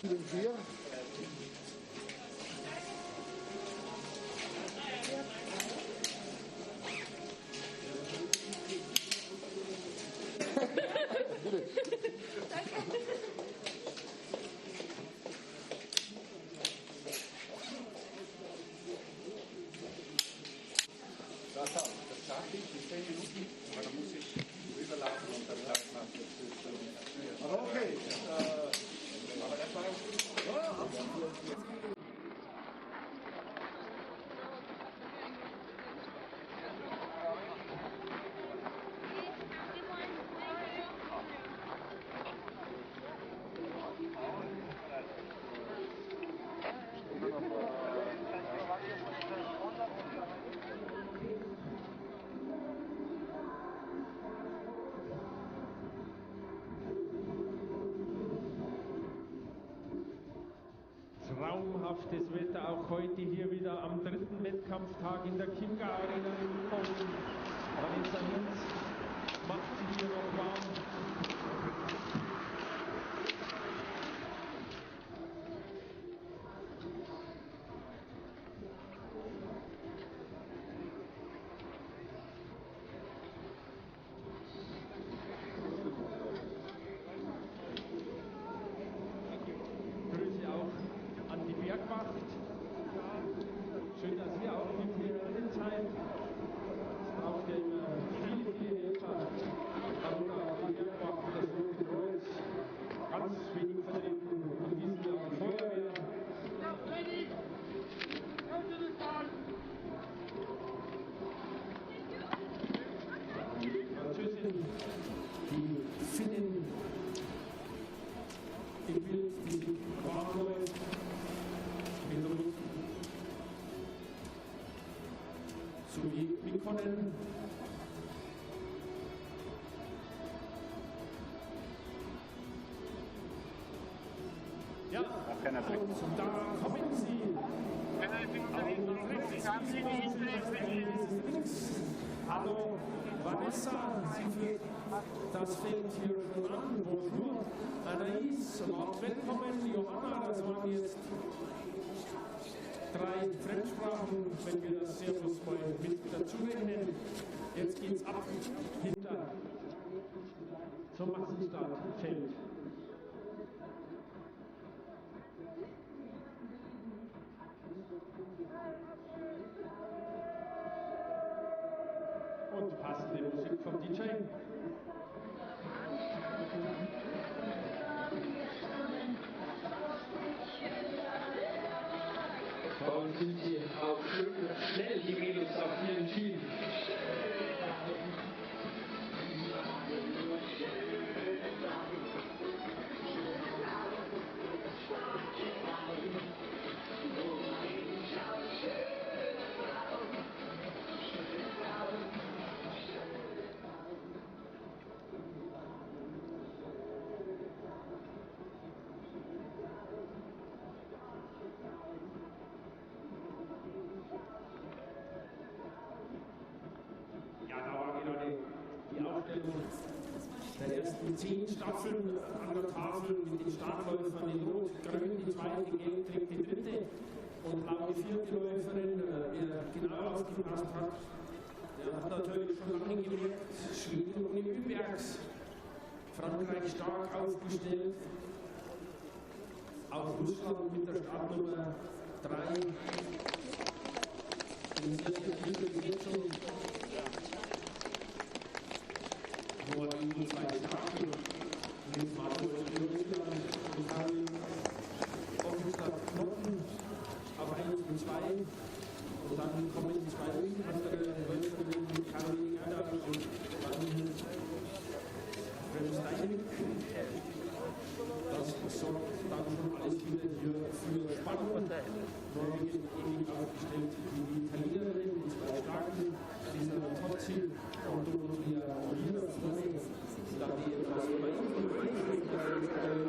4. Das schaffe ich in 10 Minuten, weil dann muss ich rüberlaufen und dann bleibt man. Aber okay. Aber das war ja, absolut. Traumhaftes Wetter auch heute hier wieder am 3. Wettkampftag in der Chiemgau Arena in Ruhpolding. Vanessa Hinz macht sich hier noch warm. Schön, dass ihr auch mit hier drin seid. Es braucht ja immer viele Helfer. Dann auch die Bergwacht, das Rote Kreuz. Ganz wenig vertreten in diesem Jahr die Feuerwehr. Die Französin, die Finnen, im Bild, die warm läuft. Sowie Mikronen. Ja, und da kommen sie. Hallo Vanessa, sie führt das Feld hier schon an. Bonjour, Anaïs, und willkommen Johanna, das waren jetzt 3 Fremdsprachen, wenn wir das Servus mal mit dazu rechnen. Jetzt geht's ab hinter zum Massenstartfeld. Und passende Musik vom DJ. Und sind sie auch schön schnell, die Mädels auf ihren Schienen. Die Aufstellung der ersten 10 Staffeln an der Tafel mit den Startläufern in Rot, Grün, die zweite, Gelb trägt die dritte und Blau die 4. Läuferin, der genau aufgepasst hat. Der hat natürlich schon lange gemerkt, Schweden und Übergs, Frankreich stark aufgestellt, auch Russland mit der Startnummer 3. In der jetzt schon wo die 2 Starten mit Marco Russland und Karl Offenstadt Knoppen auf 1 und 2. Und dann kommen die 2 andere Läuferinnen mit Caroline Gerda und dann Bremstein. Das sorgt dann schon alles wieder hier für Spannung. Norwegen ähnlich aufgestellt wie die Italienerin, die 2 Starken, Lisa Tozzi und Dorothea Olina vorne. Dann die etwas am meisten hat die Trainerin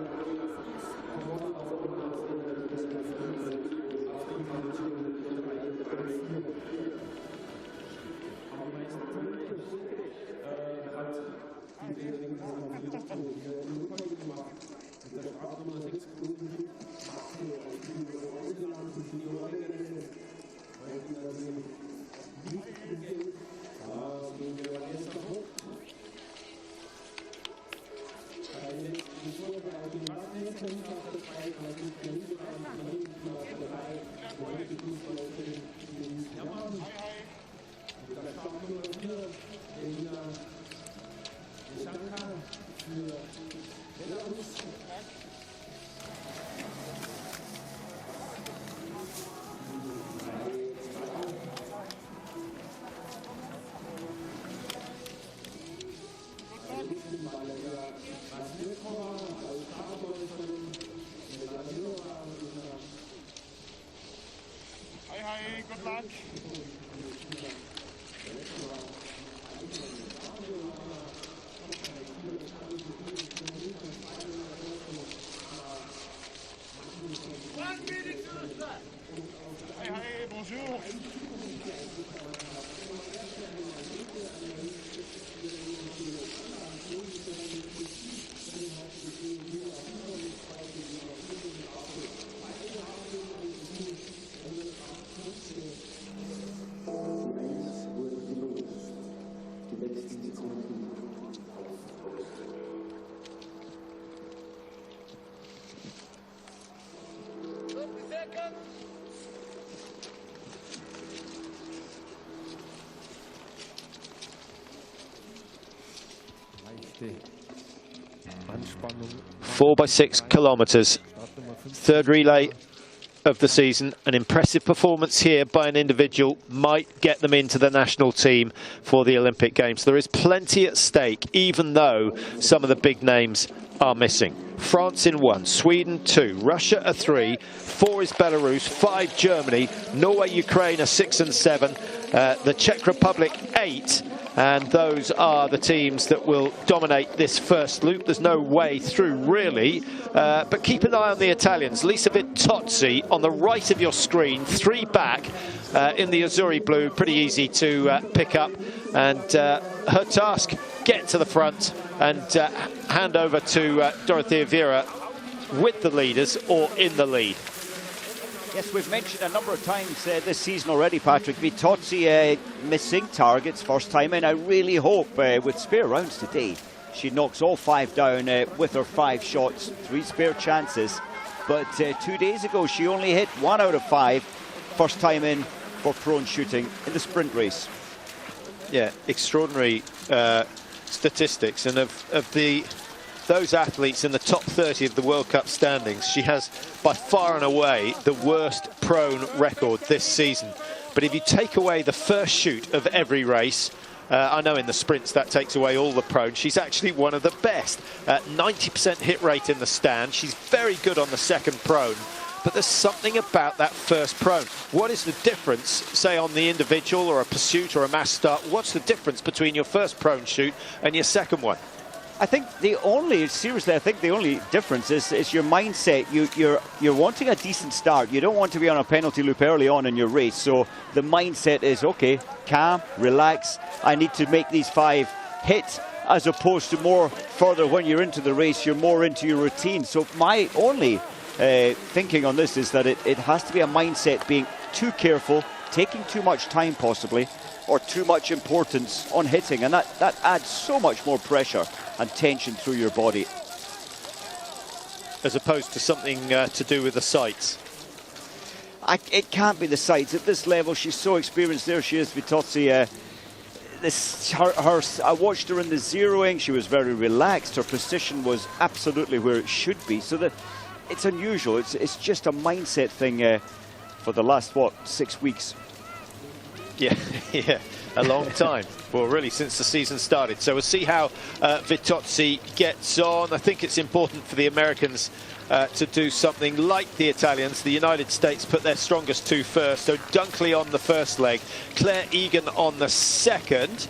gemacht. Mit der Startnummer 6 Hi, good luck. Hi, bonjour. Anspannung. 4x6 kilometres. Third relay of the season. An impressive performance here by an individual might get them into the national team for the Olympic Games. There is plenty at stake, even though some of the big names are missing. France in 1, Sweden 2, Russia are 3, 4 is Belarus, 5 Germany, Norway, Ukraine are 6 and 7, the Czech Republic 8. And those are the teams that will dominate this first loop. There's no way through, really. But keep an eye on the Italians. Lisa Vittozzi on the right of your screen, 3 back in the Azzurri blue. Pretty easy to pick up. And her task, get to the front and hand over to Dorothea Viera with the leaders or in the lead. Yes, we've mentioned a number of times this season already, Patrick. Vittozzi missing targets first time in. I really hope with spare rounds today she knocks all 5 down with her 5 shots, 3 spare chances. But 2 days ago she only hit 1 out of 5 first time in for prone shooting in the sprint race. Yeah, extraordinary statistics, and of those athletes in the top 30 of the World Cup standings, she has by far and away the worst prone record this season. But if you take away the first shoot of every race, I know in the sprints that takes away all the prone, she's actually one of the best. 90% hit rate in the stand. She's very good on the second prone. But there's something about that first prone. What is the difference, say, on the individual or a pursuit or a mass start? What's the difference between your first prone shoot and your second one? I think the only difference is your mindset. You're wanting a decent start. You don't want to be on a penalty loop early on in your race. So the mindset is, okay, calm, relax. I need to make these 5 hit, as opposed to more further when you're into the race, you're more into your routine. So my only thinking on this is that it has to be a mindset being too careful, taking too much time possibly, or too much importance on hitting, and that adds so much more pressure and tension through your body. As opposed to something to do with the sights. It can't be the sights. At this level, she's so experienced. There she is, Vittozzi. I watched her in the zeroing. She was very relaxed. Her position was absolutely where it should be. So it's unusual. It's just a mindset thing for the last, 6 weeks? Yeah, yeah, a long time. Well, really, since the season started. So we'll see how Vittozzi gets on. I think it's important for the Americans to do something like the Italians. The United States put their strongest 2 first. So Dunkley on the first leg, Claire Egan on the second.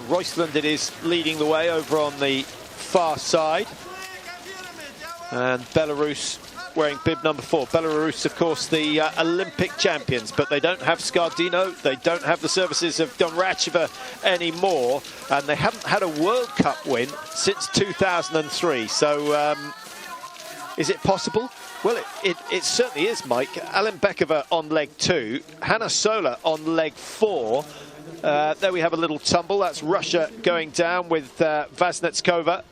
Roysland it is leading the way over on the far side. And Belarus wearing bib number 4. Belarus, of course, the Olympic champions, but they don't have Skardino, they don't have the services of Donracheva anymore, and they haven't had a World Cup win since 2003. So is it possible? Well, it certainly is, Mike. Alen Bekova on leg 2, Hanna Sola on leg 4. There we have a little tumble. That's Russia going down with Vaznetskova.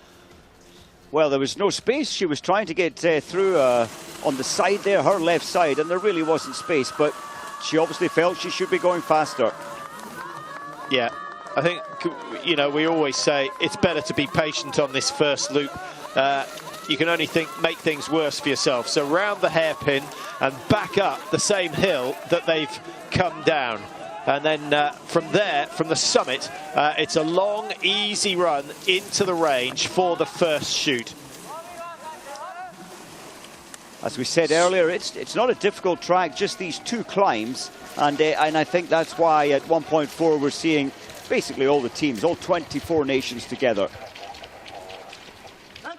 Well, there was no space. She was trying to get through on the side there, her left side, and there really wasn't space, but she obviously felt she should be going faster. Yeah, I think, you know, we always say it's better to be patient on this first loop. You can only make things worse for yourself. So round the hairpin and back up the same hill that they've come down. And then from there, from the summit, it's a long, easy run into the range for the first shoot. As we said earlier, it's not a difficult track, just these two climbs. And I think that's why at 1.4 we're seeing basically all the teams, all 24 nations together.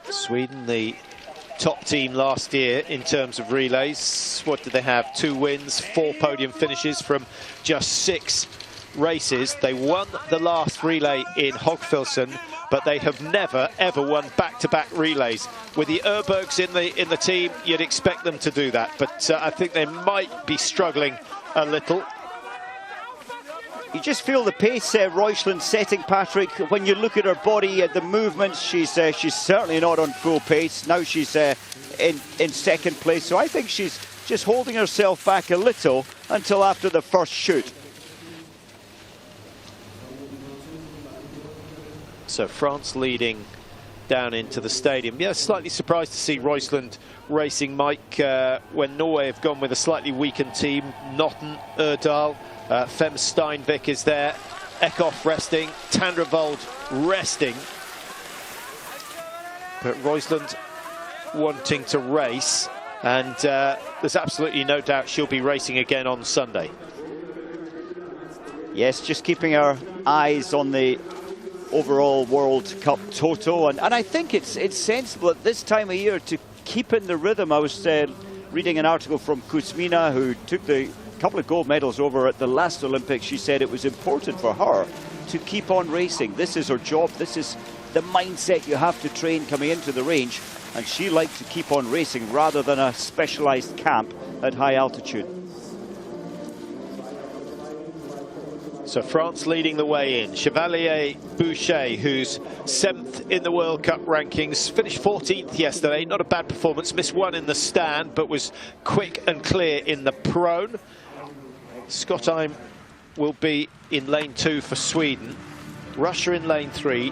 Sweden, the top team last year in terms of relays. What did they have? 2 wins, 4 podium finishes from just 6 races. They won the last relay in Hogfilson, but they have never ever won back-to-back relays. With the Urbergs in the team, you'd expect them to do that, but I think they might be struggling a little. You just feel the pace Roychland setting, Patrick. When you look at her body, at the movements, she's certainly not on full pace. Now she's in second place, so I think she's just holding herself back a little until after the first shoot. So France leading down into the stadium. Yeah, slightly surprised to see Roychland racing, Mike, when Norway have gone with a slightly weakened team. Notten, Erdal, Fem Steinvik is there, Eckhoff resting, Tandrevold resting. But Roychland wanting to race, and there's absolutely no doubt she'll be racing again on Sunday. Yes, just keeping our eyes on the overall World Cup total, and I think it's sensible at this time of year to keep in the rhythm. I was reading an article from Kuzmina, who took the couple of gold medals over at the last Olympics. She said it was important for her to keep on racing. This is her job, this is the mindset you have to train coming into the range, and she liked to keep on racing rather than a specialized camp at high altitude. So France leading the way in. Chevalier Boucher, who's 7th in the World Cup rankings, finished 14th yesterday. Not a bad performance. Missed 1 in the stand, but was quick and clear in the prone. Skottheim will be in lane 2 for Sweden. Russia in lane 3.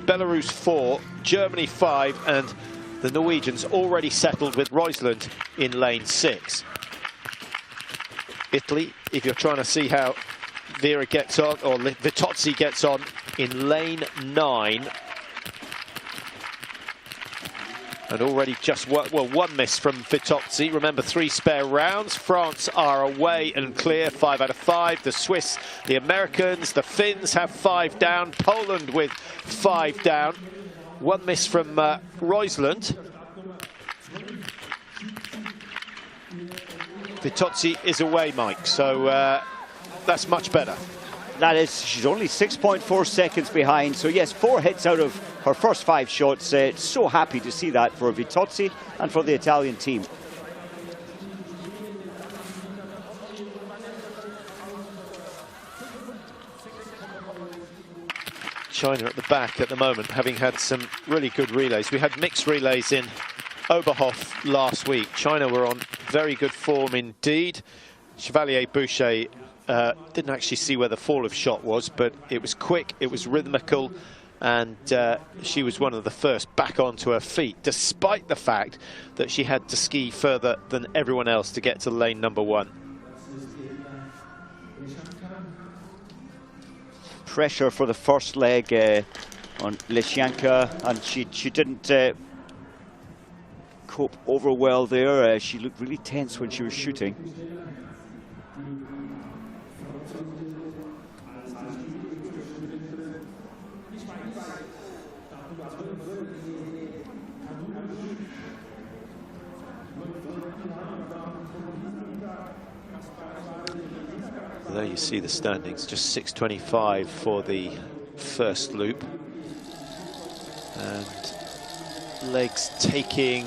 Belarus 4. Germany 5. And the Norwegians already settled with Roychland in lane 6. Italy, if you're trying to see how Vera gets on, or Vitozzi gets on, in lane 9. And already just one miss from Vitozzi. Remember, 3 spare rounds. France are away and clear, 5 out of 5. The Swiss, the Americans, the Finns have 5 down. Poland with 5 down. 1 miss from Roychland. Vitozzi is away, Mike, so that's much better. That is, she's only 6.4 seconds behind. So yes, 4 hits out of her first 5 shots. So happy to see that for Vitozzi and for the Italian team. China at the back at the moment, having had some really good relays. We had mixed relays in Oberhof last week. China were on very good form indeed. Chevalier Boucher didn't actually see where the fall of shot was, but it was quick, it was rhythmical, and she was one of the first back onto her feet, despite the fact that she had to ski further than everyone else to get to lane number 1. Pressure for the first leg on Lesyanka, and she didn't cope over well there. She looked really tense when she was shooting. There you see the standings, just 6:25 for the first loop. And legs taking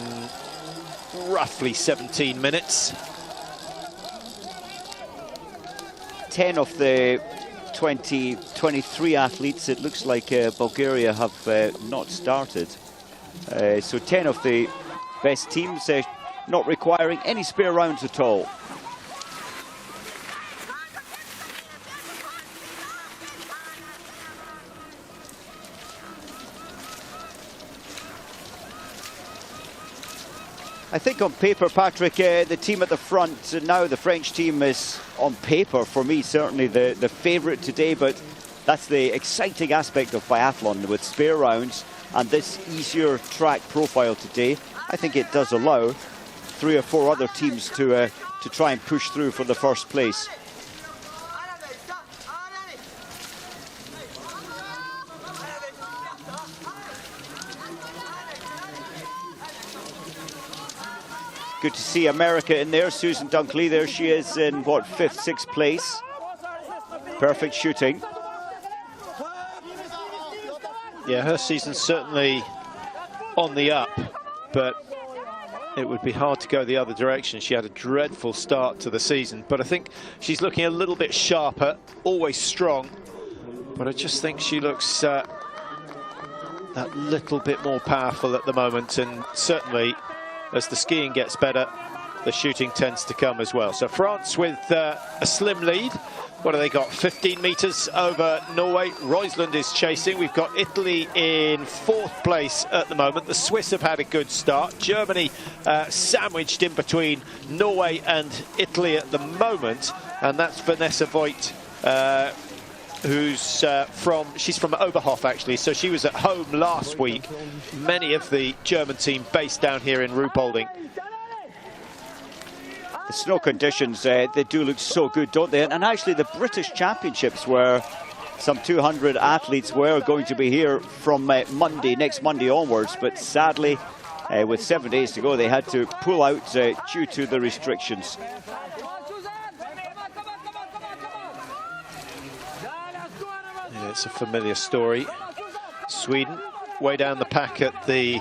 roughly 17 minutes. 10 of the 23 athletes, it looks like Bulgaria have not started. So 10 of the best teams not requiring any spare rounds at all. I think on paper, Patrick, the team at the front, now the French team is on paper, for me, certainly the favourite today, but that's the exciting aspect of biathlon with spare rounds and this easier track profile today. I think it does allow 3 or 4 other teams to try and push through for the first place. Good to see America in there. Susan Dunkley, there she is in, what, 5th, 6th place. Perfect shooting. Yeah, her season's certainly on the up, but it would be hard to go the other direction. She had a dreadful start to the season, but I think she's looking a little bit sharper, always strong, but I just think she looks that little bit more powerful at the moment, and certainly as the skiing gets better, the shooting tends to come as well. So France with a slim lead. What have they got? 15 metres over Norway. Roysland is chasing. We've got Italy in 4th place at the moment. The Swiss have had a good start. Germany sandwiched in between Norway and Italy at the moment. And that's Vanessa Voigt, she's from Oberhof actually, so she was at home last week. Many of the German team based down here in Ruhpolding. The snow conditions, they do look so good, don't they? And actually the British Championships, where some 200 athletes were going to be here from next Monday onwards, but sadly with 7 days to go they had to pull out due to the restrictions. It's a familiar story. Sweden way down the pack at the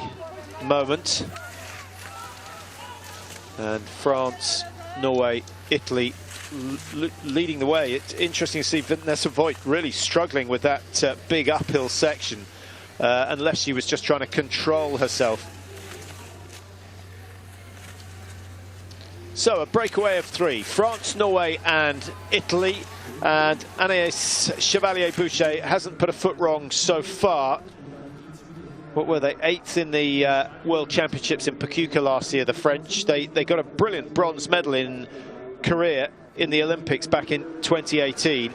moment, and France, Norway, Italy leading the way. It's interesting to see Vanessa Voigt really struggling with that big uphill section, unless she was just trying to control herself. So a breakaway of 3, France, Norway and Italy. And Anaïs Chevalier-Boucher hasn't put a foot wrong so far. What were they? 8th in the World Championships in Pachuca last year, the French. They got a brilliant bronze medal in Korea in the Olympics back in 2018.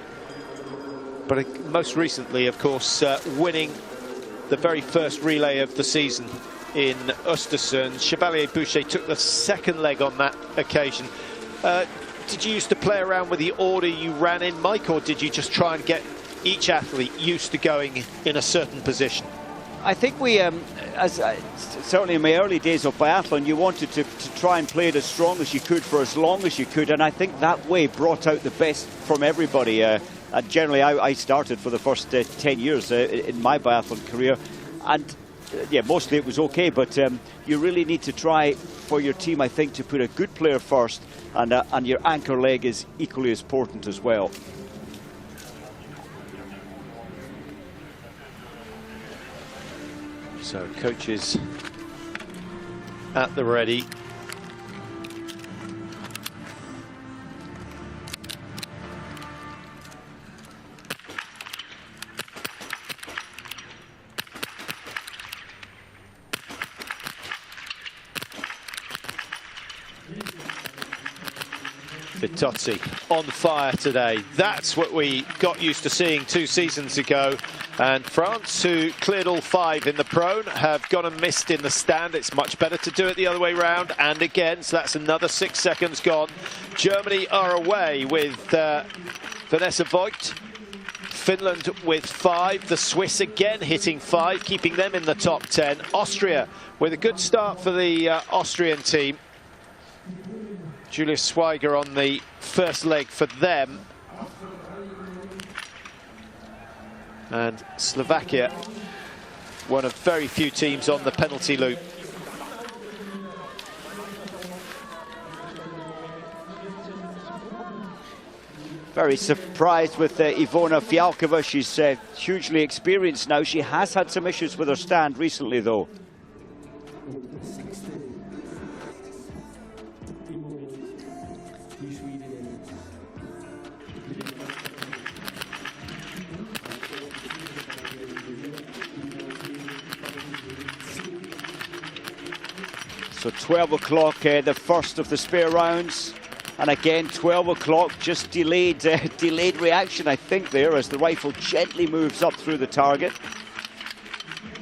But most recently, of course, winning the very first relay of the season in Östersund. Chevalier-Boucher took the 2nd leg on that occasion. Did you used to play around with the order you ran in, Mike, or did you just try and get each athlete used to going in a certain position? I think we, certainly in my early days of biathlon, you wanted to try and play it as strong as you could for as long as you could, and I think that way brought out the best from everybody. And generally, I started for the first 10 years in my biathlon career, and yeah, mostly it was okay, but you really need to try for your team, I think, to put a good player first, and your anchor leg is equally as important as well. So coaches at the ready. Vitozzi on fire today. That's what we got used to seeing 2 seasons ago. And France, who cleared all 5 in the prone, have gone and missed in the stand. It's much better to do it the other way round. And again, so that's another 6 seconds gone. Germany are away with Vanessa Voigt. Finland with 5. The Swiss again hitting 5, keeping them in the top 10. Austria with a good start for the Austrian team. Julia Schweiger on the first leg for them. And Slovakia, one of very few teams on the penalty loop. Very surprised with Ivona Fialkova. She's hugely experienced now. She has had some issues with her stand recently, though. So 12 o'clock, the first of the spare rounds. And again, 12 o'clock, just delayed reaction, I think, there, as the rifle gently moves up through the target.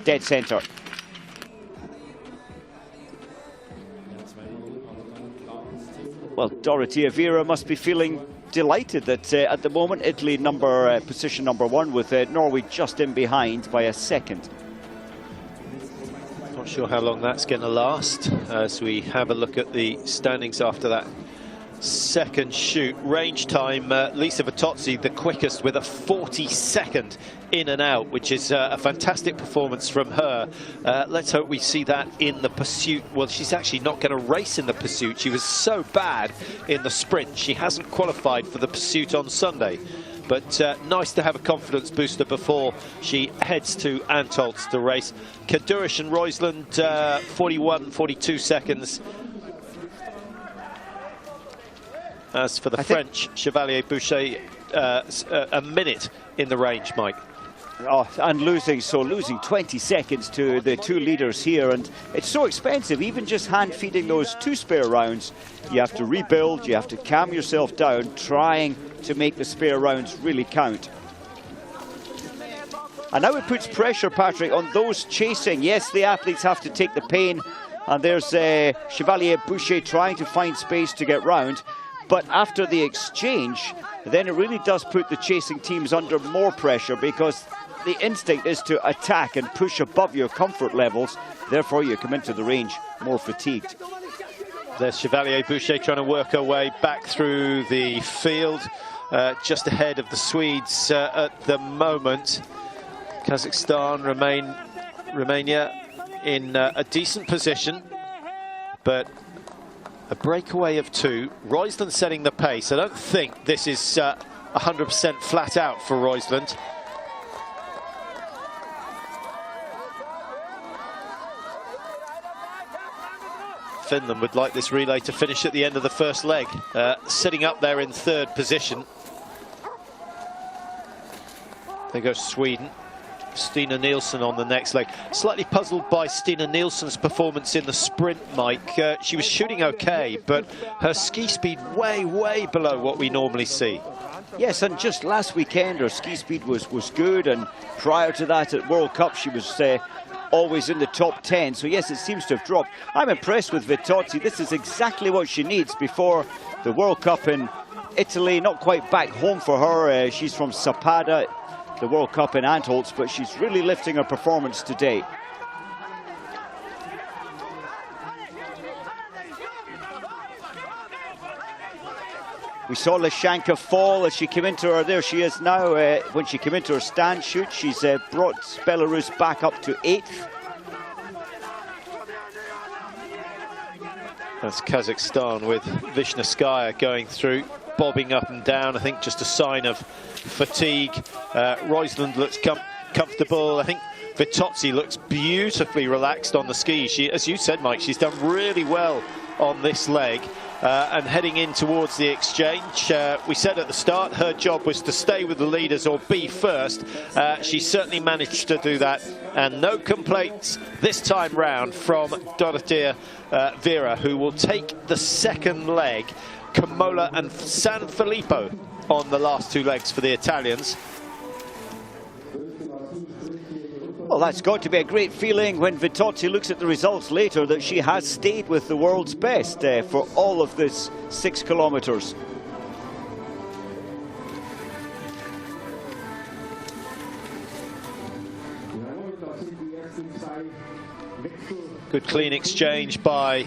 Dead center. Well, Dorothea Viera must be feeling delighted that at the moment Italy position number 1, with Norway just in behind by a second. Not sure how long that's going to last as we have a look at the standings after that second shoot. Range time, Lisa Vittozzi the quickest with a 42nd in and out, which is a fantastic performance from her. Let's hope we see that in the pursuit. Well, she's actually not going to race in the pursuit. She was so bad in the sprint. She hasn't qualified for the pursuit on Sunday. But nice to have a confidence booster before she heads to Antolz to race. Kadurish and Roysland, 41, 42 seconds. As for the French, Chevalier Boucher, a minute in the range, Mike. Oh, and losing 20 seconds to the two leaders here, and it's so expensive, even just hand feeding those 2 spare rounds. You have to rebuild, you have to calm yourself down, trying to make the spare rounds really count. And now it puts pressure, Patrick, on those chasing. Yes, the athletes have to take the pain, and there's Chevalier Boucher trying to find space to get round. But after the exchange, then it really does put the chasing teams under more pressure, because the instinct is to attack and push above your comfort levels. Therefore, you come into the range more fatigued. There's Chevalier Boucher trying to work her way back through the field, just ahead of the Swedes at the moment. Kazakhstan, Romania in a decent position, but a breakaway of 2. Roysland setting the pace. I don't think this is 100% flat out for Roysland. Finland would like this relay to finish at the end of the first leg, sitting up there in 3rd position. There goes Sweden. Stina Nielsen on the next leg. Slightly puzzled by Stina Nielsen's performance in the sprint, Mike. She was shooting okay, but her ski speed way below what we normally see. Yes, and just last weekend her ski speed was good, and prior to that at World Cup she was always in the top 10. So yes, it seems to have dropped. I'm impressed with Vittozzi. This is exactly what she needs before the World Cup in Italy. Not quite back home for her. She's from Sappada, the World Cup in Antolz, but she's really lifting her performance today. We saw Leshanka fall as she came into her. There she is now. When she came into her stand shoot, she's brought Belarus back up to 8th. That's Kazakhstan with Vishneskaya going through, bobbing up and down. I think just a sign of fatigue. Roysland looks comfortable. I think Vittozzi looks beautifully relaxed on the skis. She, as you said, Mike, she's done really well on this leg. And heading in towards the exchange, we said at the start her job was to stay with the leaders or be first. She certainly managed to do that, and no complaints this time round from Dorothea Viera, who will take the second leg. Camola and San Filippo on the last 2 legs for the Italians. Well, that's got to be a great feeling when Vittozzi looks at the results later, that she has stayed with the world's best for all of this 6 kilometers. Good clean exchange by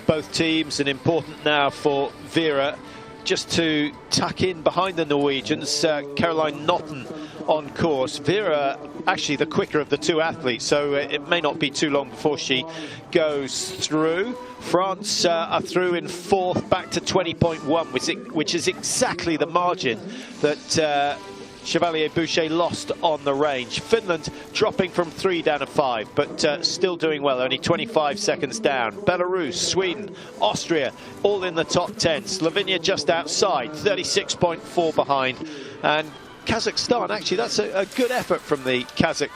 both teams, and important now for Viera just to tuck in behind the Norwegians. Caroline Notten on course. Viera actually the quicker of the 2 athletes, so it may not be too long before she goes through. France are through in 4th, back to 20.1, which is exactly the margin that Chevalier Boucher lost on the range. Finland dropping from 3 down to 5, but still doing well, only 25 seconds down. Belarus, Sweden, Austria, all in the top 10. Slovenia just outside, 36.4 behind. And Kazakhstan, actually, that's a good effort from the Kazakh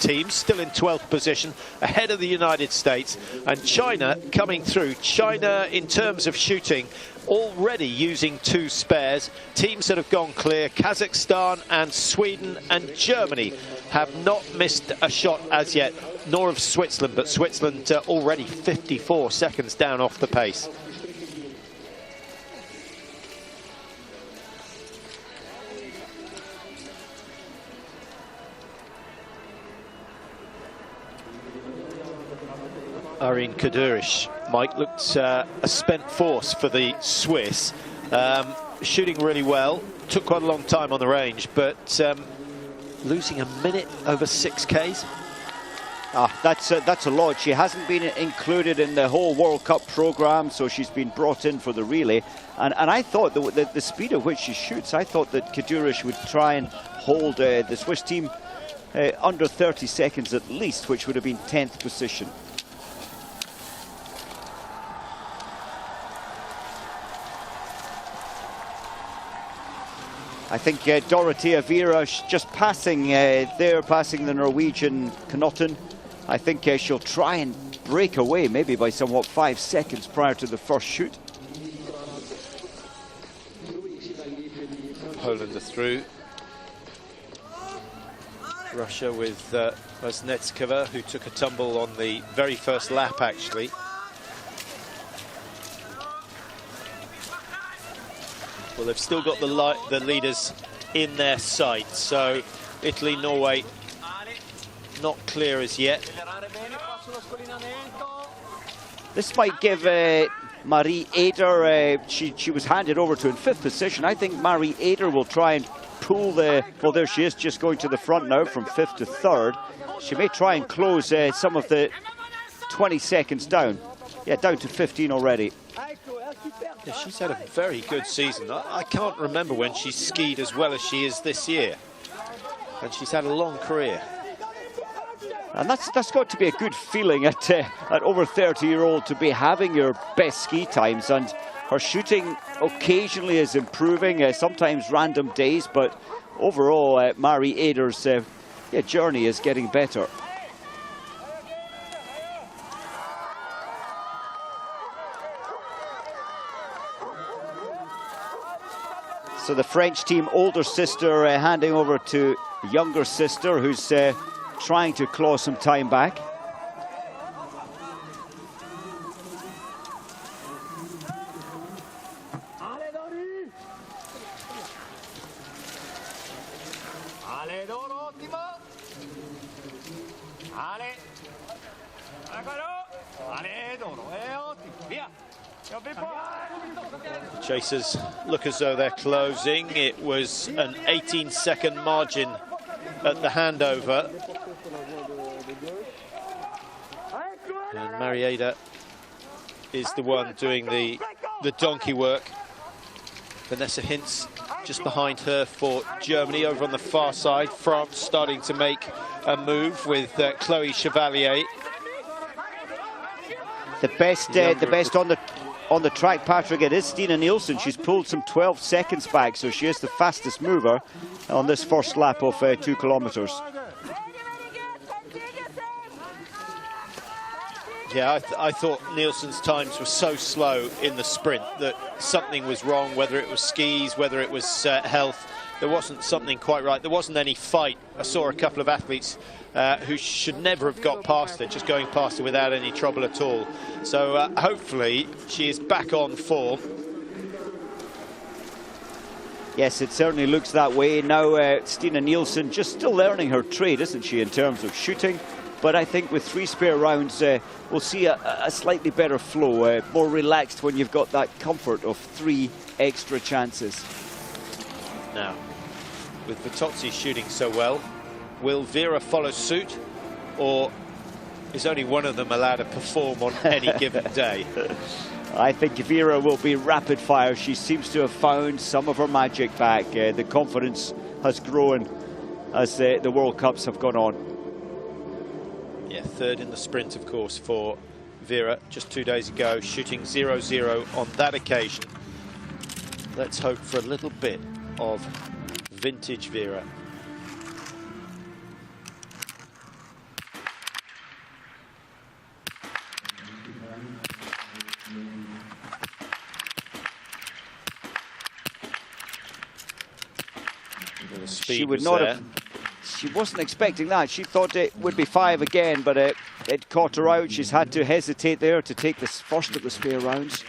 teams, still in 12th position, ahead of the United States, and China coming through. China, in terms of shooting, already using 2 spares. Teams that have gone clear, Kazakhstan and Sweden and Germany, have not missed a shot as yet, nor have Switzerland, but Switzerland already 54 seconds down off the pace. Irene Kadurish, Mike, looked a spent force for the Swiss. Shooting really well, took quite a long time on the range, but losing a minute over 6Ks. That's a lot. She hasn't been included in the whole World Cup programme, so she's been brought in for the relay. And I thought the speed at which she shoots, I thought that Kadurish would try and hold the Swiss team under 30 seconds at least, which would have been 10th position. I think Dorothea Vera just passing passing the Norwegian Knotten. I think she'll try and break away, maybe by somewhat 5 seconds prior to the first shoot. Poland are through. Russia with Vaznetskova, who took a tumble on the very first lap, actually. Well, they've still got the leaders in their sight, so Italy, Norway, not clear as yet. This might give Marie Eder, she was handed over to in 5th position. I think Marie Eder will try and pull well, there she is, just going to the front now from 5th to 3rd. She may try and close some of the 20 seconds down. Yeah, down to 15 already. Yeah, she's had a very good season. I can't remember when she skied as well as she is this year. And she's had a long career. And that's got to be a good feeling at over 30-year-old to be having your best ski times. And her shooting occasionally is improving, sometimes random days, but overall Marie Eder's journey is getting better. So the French team, older sister handing over to younger sister, who's trying to claw some time back. The chasers look as though they're closing. It was an 18-second margin at the handover. And Marieda is the one doing the donkey work. Vanessa Hintz just behind her for Germany. Over on the far side, France starting to make a move with Chloe Chevalier. The best on the track, Patrick, it is Stina Nielsen. She's pulled some 12 seconds back, so she is the fastest mover on this first lap of 2 kilometers. Yeah, I thought Nielsen's times were so slow in the sprint that something was wrong, whether it was skis, whether it was health. There wasn't something quite right. There wasn't any fight. I saw a couple of athletes who should never have got past it, just going past it without any trouble at all. So hopefully she is back on form. Yes, it certainly looks that way. Now Stina Nielsen just still learning her trade, isn't she, in terms of shooting? But I think with 3 spare rounds, we'll see a slightly better flow, more relaxed when you've got that comfort of 3 extra chances. Now, with Vitozzi shooting so well, will Vera follow suit, or is only one of them allowed to perform on any given day? I think Vera will be rapid fire. She seems to have found some of her magic back. The confidence has grown as the World Cups have gone on. Yeah, 3rd in the sprint, of course, for Vera just 2 days ago, shooting 0-0 on that occasion. Let's hope for a little bit of vintage Vera. speed she would was not there. have. She wasn't expecting that. She thought it would be 5 again, but it caught her out. She's had to hesitate there to take this first of the spare rounds.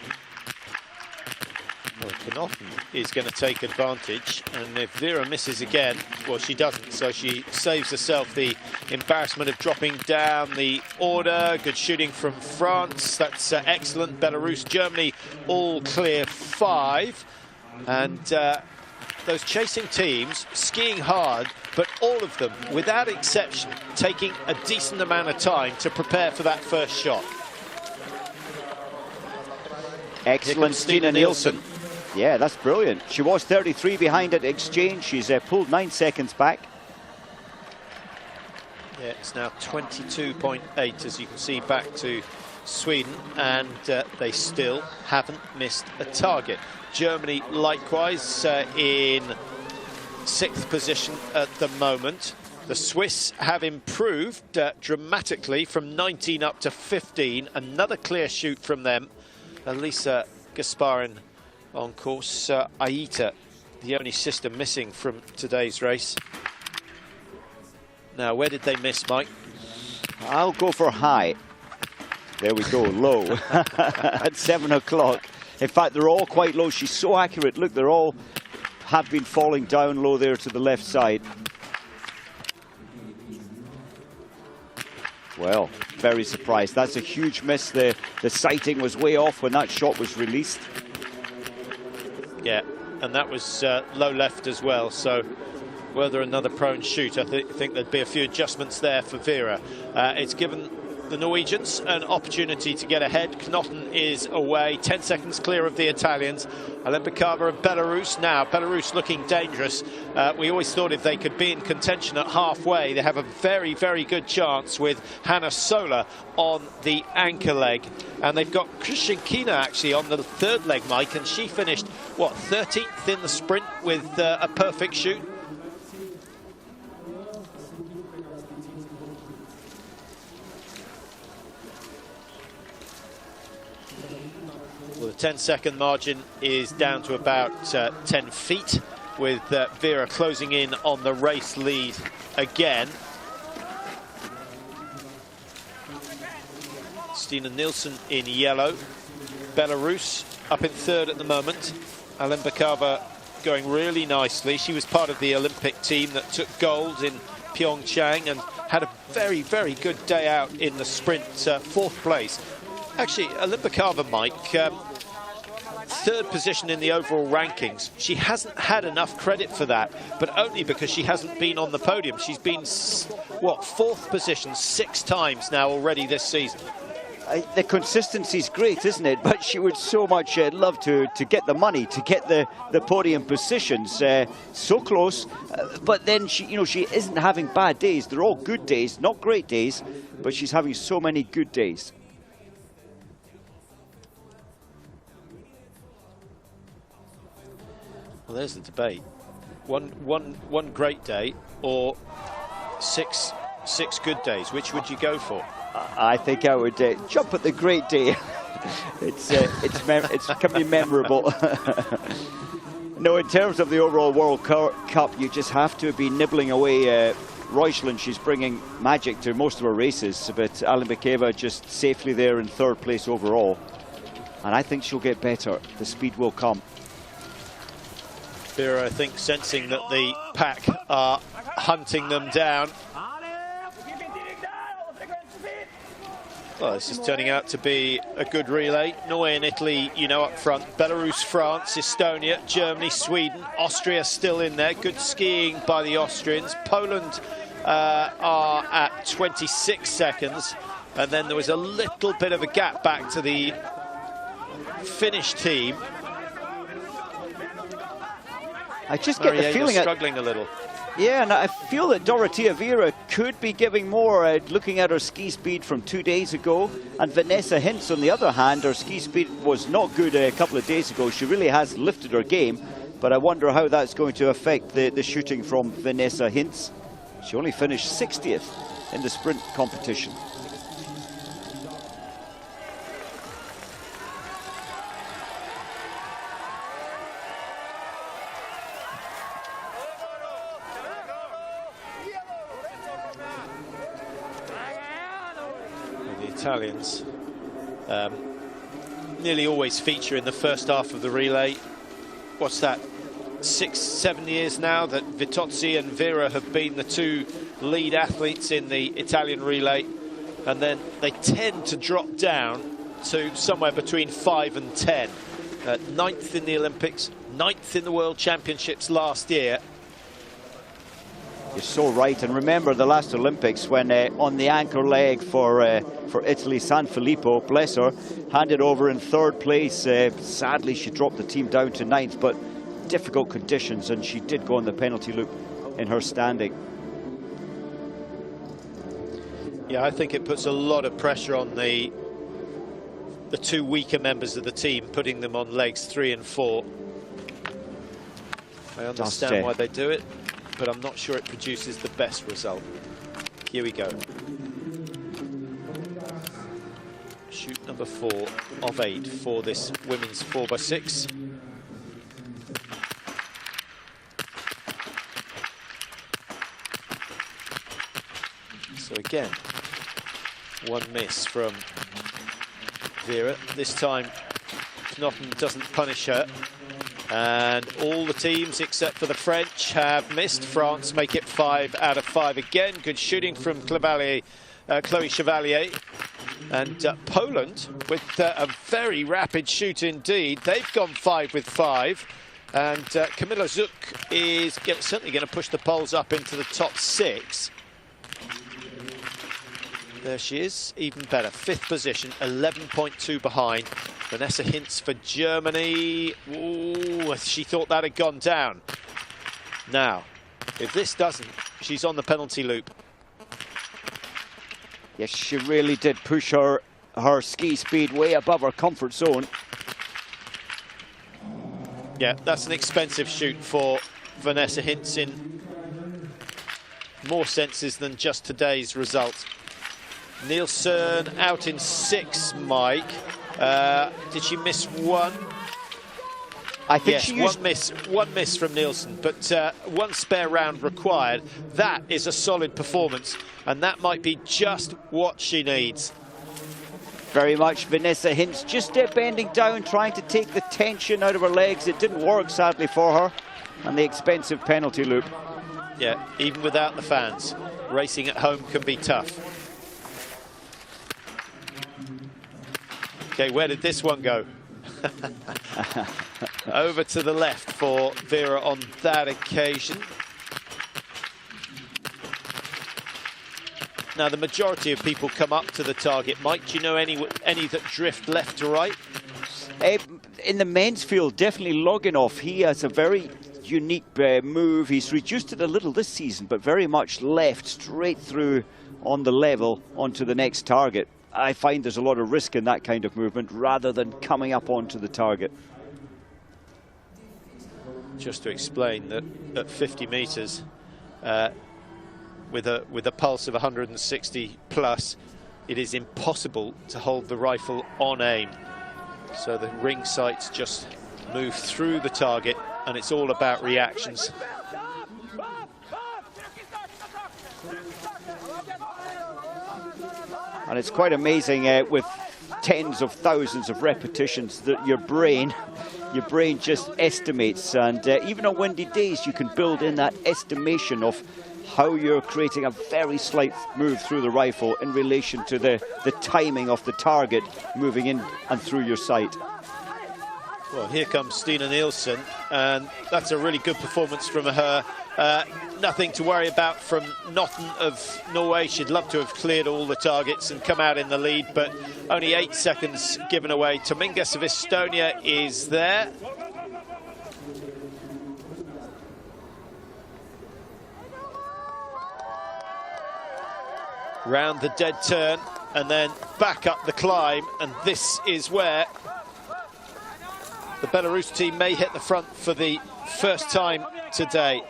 Well, Connaughton is going to take advantage, and if Vera misses again, well, she doesn't, so she saves herself the embarrassment of dropping down the order. Good shooting from France. That's excellent. Belarus, Germany, all clear 5. And those chasing teams skiing hard, but all of them, without exception, taking a decent amount of time to prepare for that first shot. Excellent, Stina Nielsen. Yeah, that's brilliant. She was 33 behind at exchange. She's pulled 9 seconds back. Yeah, it's now 22.8, as you can see, back to Sweden, and they still haven't missed a target. Germany, likewise, in 6th position at the moment. The Swiss have improved dramatically from 19 up to 15. Another clear shoot from them. Elisa Gasparin on course. Aita, the only sister missing from today's race. Now, where did they miss, Mike? I'll go for high. There we go, low. At 7 o'clock. In fact, they're all quite low. She's so accurate. Look, they're all have been falling down low there to the left side. Well, very surprised. That's a huge miss. The sighting was way off when that shot was released. Yeah, and that was low left as well. So were there another prone shoot, I think there'd be a few adjustments there for Vera. It's given the Norwegians an opportunity to get ahead. Knotten is away, 10 seconds clear of the Italians. Alempikova of Belarus now. Belarus looking dangerous. We always thought if they could be in contention at halfway, they have a very, very good chance with Hanna Sola on the anchor leg. And they've got Krishinkina actually on the 3rd leg, Mike, and she finished, what, 13th in the sprint with a perfect shoot. Well, the 10-second margin is down to about 10 feet, with Vera closing in on the race lead again. Stina Nielsen in yellow. Belarus up in 3rd at the moment. Alempikova going really nicely. She was part of the Olympic team that took gold in Pyeongchang and had a very, very good day out in the sprint, 4th place. Actually, Alempikova, Mike, 3rd position in the overall rankings. She hasn't had enough credit for that, but only because she hasn't been on the podium. She's been, what, 4th position 6 times now already this season. The consistency's great, isn't it? But she would so much love to get the money, to get the podium positions. So close, but then she isn't having bad days. They're all good days, not great days, but she's having so many good days. Well, there's the debate. One great day or six good days. Which would you go for? I think I would jump at the great day. It's can be memorable. No, in terms of the overall World Cup, you just have to be nibbling away. Reuschland, she's bringing magic to most of her races, but Alempikova just safely there in 3rd place overall. And I think she'll get better. The speed will come. Vera, I think, sensing that the pack are hunting them down. Well, this is turning out to be a good relay. Norway and Italy, up front. Belarus, France, Estonia, Germany, Sweden, Austria still in there. Good skiing by the Austrians. Poland are at 26 seconds. And then there was a little bit of a gap back to the Finnish team. I just get the feeling struggling a little. Yeah, and I feel that Dorothea Vera could be giving more, looking at her ski speed from 2 days ago. And Vanessa Hintz, on the other hand, her ski speed was not good a couple of days ago. She really has lifted her game, but I wonder how that's going to affect the shooting from Vanessa Hintz. She only finished 60th in the sprint competition. Italians nearly always feature in the first half of the relay. What's that? 6-7 years now that Vitozzi and Vera have been the two lead athletes in the Italian relay, and then they tend to drop down to somewhere between 5 and 10. 9th in the Olympics, 9th in the World Championships last year. You're so right, and remember the last Olympics when on the anchor leg for Italy, San Filippo, bless her, handed over in 3rd place. Sadly, she dropped the team down to 9th, but difficult conditions, and she did go on the penalty loop in her standing. Yeah, I think it puts a lot of pressure on the two weaker members of the team, putting them on legs 3 and 4. I understand why they do it, but I'm not sure it produces the best result. Here we go. Shoot number 4 of 8 for this women's 4x6. So again, one miss from Vera. This time, Knotten doesn't punish her. And all the teams, except for the French, have missed. France make it 5 out of 5 again. Good shooting from Chloé Chevalier. And Poland, with a very rapid shoot indeed. They've gone 5 with 5. And Kamila Zuk is certainly going to push the Poles up into the top 6. There she is, even better. 5th position, 11.2 behind. Vanessa Hintz for Germany. Ooh, she thought that had gone down. Now, if this doesn't, she's on the penalty loop. Yes, she really did push her ski speed way above her comfort zone. Yeah, that's an expensive shoot for Vanessa Hintz in more senses than just today's result. Nielsen out in 6, Mike. Did she miss one? I think yes, she used one miss from Nielsen, but 1 spare round required. That is a solid performance, and that might be just what she needs. Very much Vanessa Hintz just bending down, trying to take the tension out of her legs. It didn't work, sadly, for her, and the expensive penalty loop. Yeah, even without the fans, racing at home can be tough. Okay, where did this one go? Over to the left for Vera on that occasion. Now, the majority of people come up to the target. Mike, do you know any that drift left to right? In the men's field, definitely Loginov. He has a very unique move. He's reduced it a little this season, but very much left straight through on the level onto the next target. I find there's a lot of risk in that kind of movement rather than coming up onto the target. Just to explain that at 50 metres, with a pulse of 160 plus, it is impossible to hold the rifle on aim. So the ring sights just move through the target, and it's all about reactions. And it's quite amazing with tens of thousands of repetitions that your brain just estimates. And even on windy days, you can build in that estimation of how you're creating a very slight move through the rifle in relation to the timing of the target moving in and through your sight. Well, here comes Stina Nielsen, and that's a really good performance from her. Nothing to worry about from Knotten of Norway. She'd love to have cleared all the targets and come out in the lead, but only 8 seconds given away. Tomingas of Estonia is there. Round the dead turn and then back up the climb, and this is where the Belarus team may hit the front for the first time today.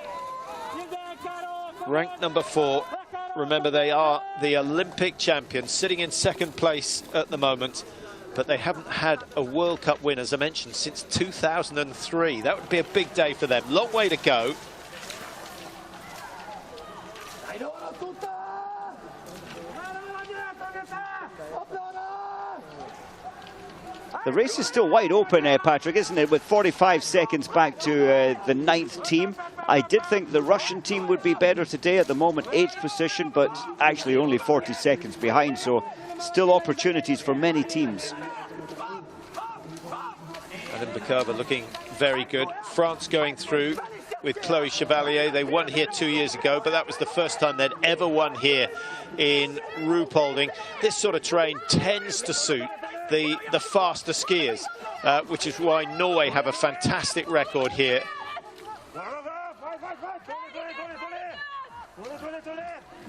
Ranked number 4. Remember, they are the Olympic champions, sitting in 2nd place at the moment, but they haven't had a World Cup win, as I mentioned, since 2003. That would be a big day for them. Long way to go. The race is still wide open, Patrick, isn't it? With 45 seconds back to the 9th team. I did think the Russian team would be better today. At the moment, 8th position, but actually only 40 seconds behind. So still opportunities for many teams. Adam Bakova looking very good. France going through with Chloe Chevalier. They won here 2 years ago, but that was the first time they'd ever won here in Ruhpolding. This sort of terrain tends to suit the faster skiers, which is why Norway have a fantastic record here.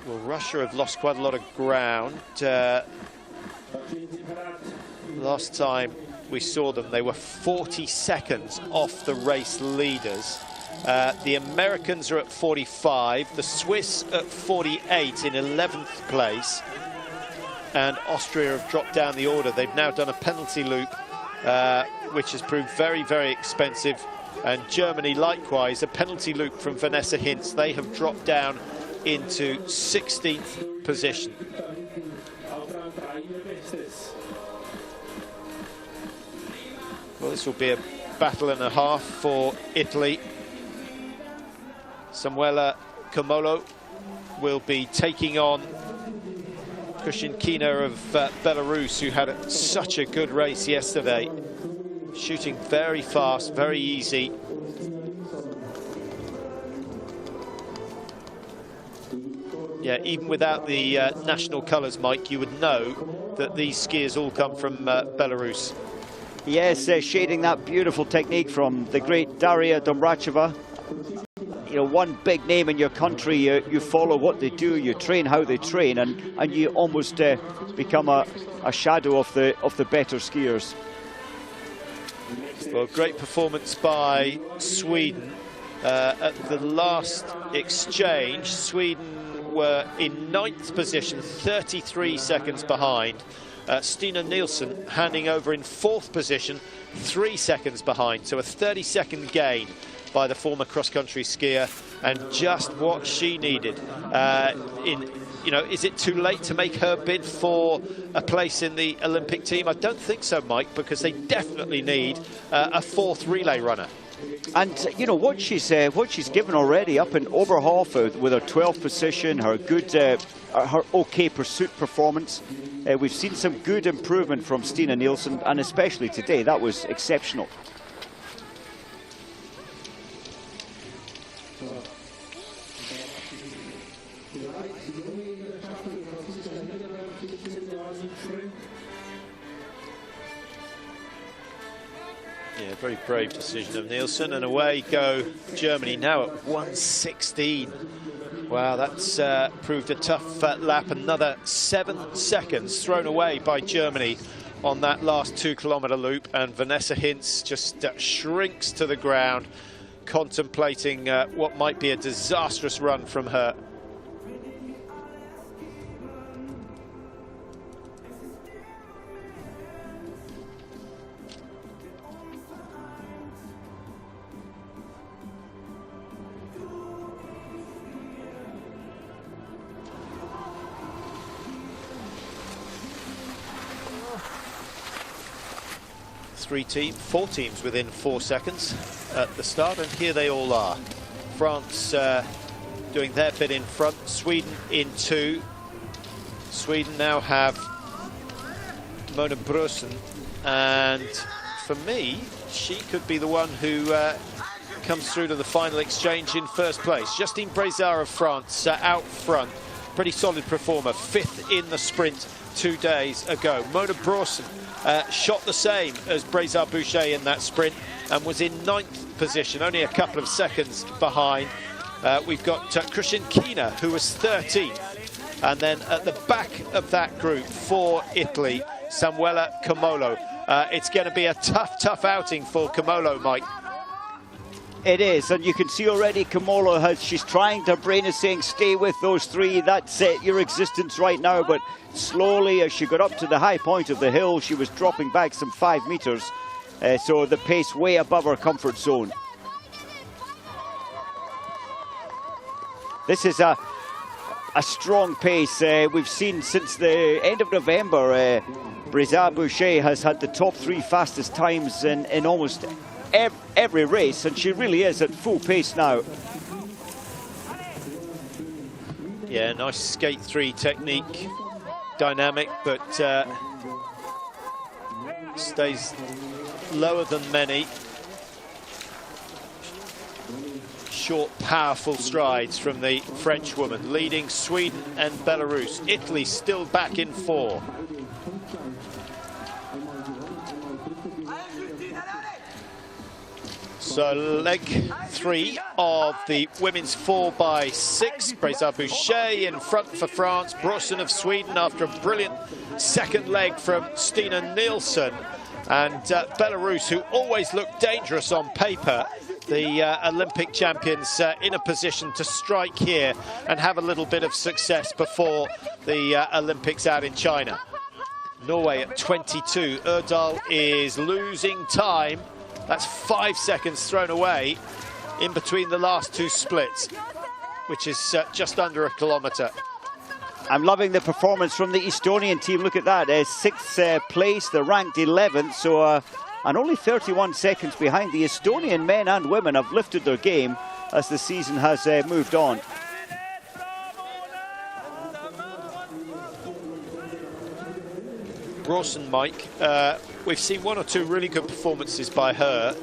Well, Russia have lost quite a lot of ground. Last time we saw them, they were 40 seconds off the race leaders. The Americans are at 45, the Swiss at 48 in 11th place, and Austria have dropped down the order. They've now done a penalty loop, which has proved very, very expensive, and Germany likewise, a penalty loop from Vanessa Hintz. They have dropped down into 16th position. Well, this will be a battle and a half for Italy. Samuela Komolo will be taking on Kushinkina of Belarus, who had such a good race yesterday, shooting very fast, very easy. Yeah, even without the national colours, Mike, you would know that these skiers all come from Belarus. Yes, shading that beautiful technique from the great Daria Domracheva. You know, one big name in your country, you follow what they do, you train how they train, and you almost become a shadow of the better skiers. Well, great performance by Sweden. At the last exchange, Sweden were in 9th position, 33 seconds behind. Stina Nielsen handing over in 4th position, 3 seconds behind. So a 30-second gain by the former cross-country skier, and just what she needed. You know, is it too late to make her bid for a place in the Olympic team? I don't think so, Mike, because they definitely need a 4th relay runner. And you know what she's given already up in Oberhof with her 12th position, her good, her OK pursuit performance. We've seen some good improvement from Stina Nielsen, and especially today, that was exceptional. Yeah, very brave decision of Nielsen, and away go Germany now at 1:16. Wow, that's proved a tough lap. Another 7 seconds thrown away by Germany on that last 2-kilometre loop, and Vanessa Hintz just shrinks to the ground, contemplating what might be a disastrous run from her. Four teams within 4 seconds at the start, and here they all are. France doing their bit in front, Sweden in 2. Sweden now have Mona Brosen, and for me, she could be the one who comes through to the final exchange in first place. Justine Brézard of France out front, pretty solid performer, 5th in the sprint 2 days ago. Mona Brosen shot the same as Brézard Boucher in that sprint and was in 9th position, only a couple of seconds behind. We've got Kushinkina, who was 13th. And then at the back of that group for Italy, Samuela Komolo. It's going to be a tough outing for Komolo, Mike. It is, and you can see already Komolo she's trying, her brain is saying stay with those 3, that's your existence right now, but slowly as she got up to the high point of the hill, she was dropping back some 5 meters, so the pace way above her comfort zone. This is a a strong pace. We've seen since the end of November, Breza Boucher has had the top 3 fastest times in almost every race, and she really is at full pace now. Yeah, nice skate 3 technique, dynamic, but stays lower than many. Short, powerful strides from the French woman, leading Sweden and Belarus. Italy still back in 4. So leg 3 of the women's 4x6. Breza Boucher in front for France. Brorson of Sweden after a brilliant second leg from Stina Nielsen. And Belarus, who always look dangerous on paper, the Olympic champions in a position to strike here and have a little bit of success before the Olympics out in China. Norway at 22. Erdal is losing time. That's 5 seconds thrown away in between the last 2 splits, which is just under a kilometre. I'm loving the performance from the Estonian team. Look at that, 6th place, they're ranked 11th, so and only 31 seconds behind. The Estonian men and women have lifted their game as the season has moved on. Brorson, Mike, we've seen 1 or 2 really good performances by her,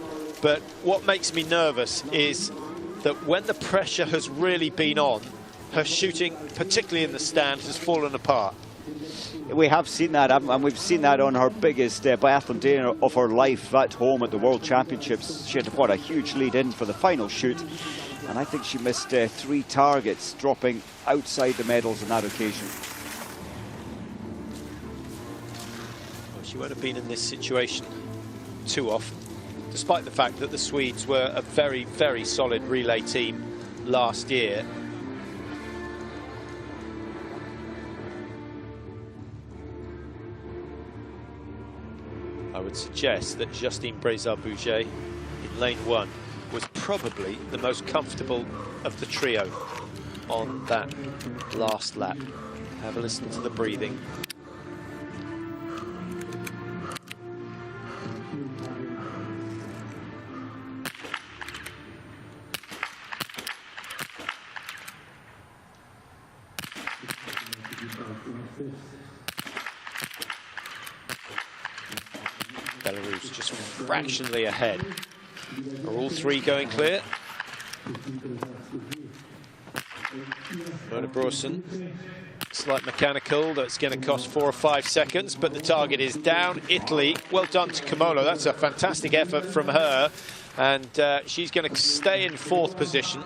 but what makes me nervous is that when the pressure has really been on, her shooting, particularly in the stand, has fallen apart. We have seen that, and we've seen that on her biggest biathlon day of her life at home at the World Championships. She had what a huge lead in for the final shoot, and I think she missed 3 targets, dropping outside the medals on that occasion. Well, she won't have been in this situation too often, despite the fact that the Swedes were a very, very solid relay team last year. I would suggest that Justine Breza-Boucher in lane 1 was probably the most comfortable of the trio on that last lap. Have a listen to the breathing. Belarus just fractionally ahead. Are all 3 going clear? Mona Brorson, slight mechanical, that's going to cost 4 or 5 seconds, but the target is down. Italy, well done to Kimolo, that's a fantastic effort from her, and she's going to stay in 4th position.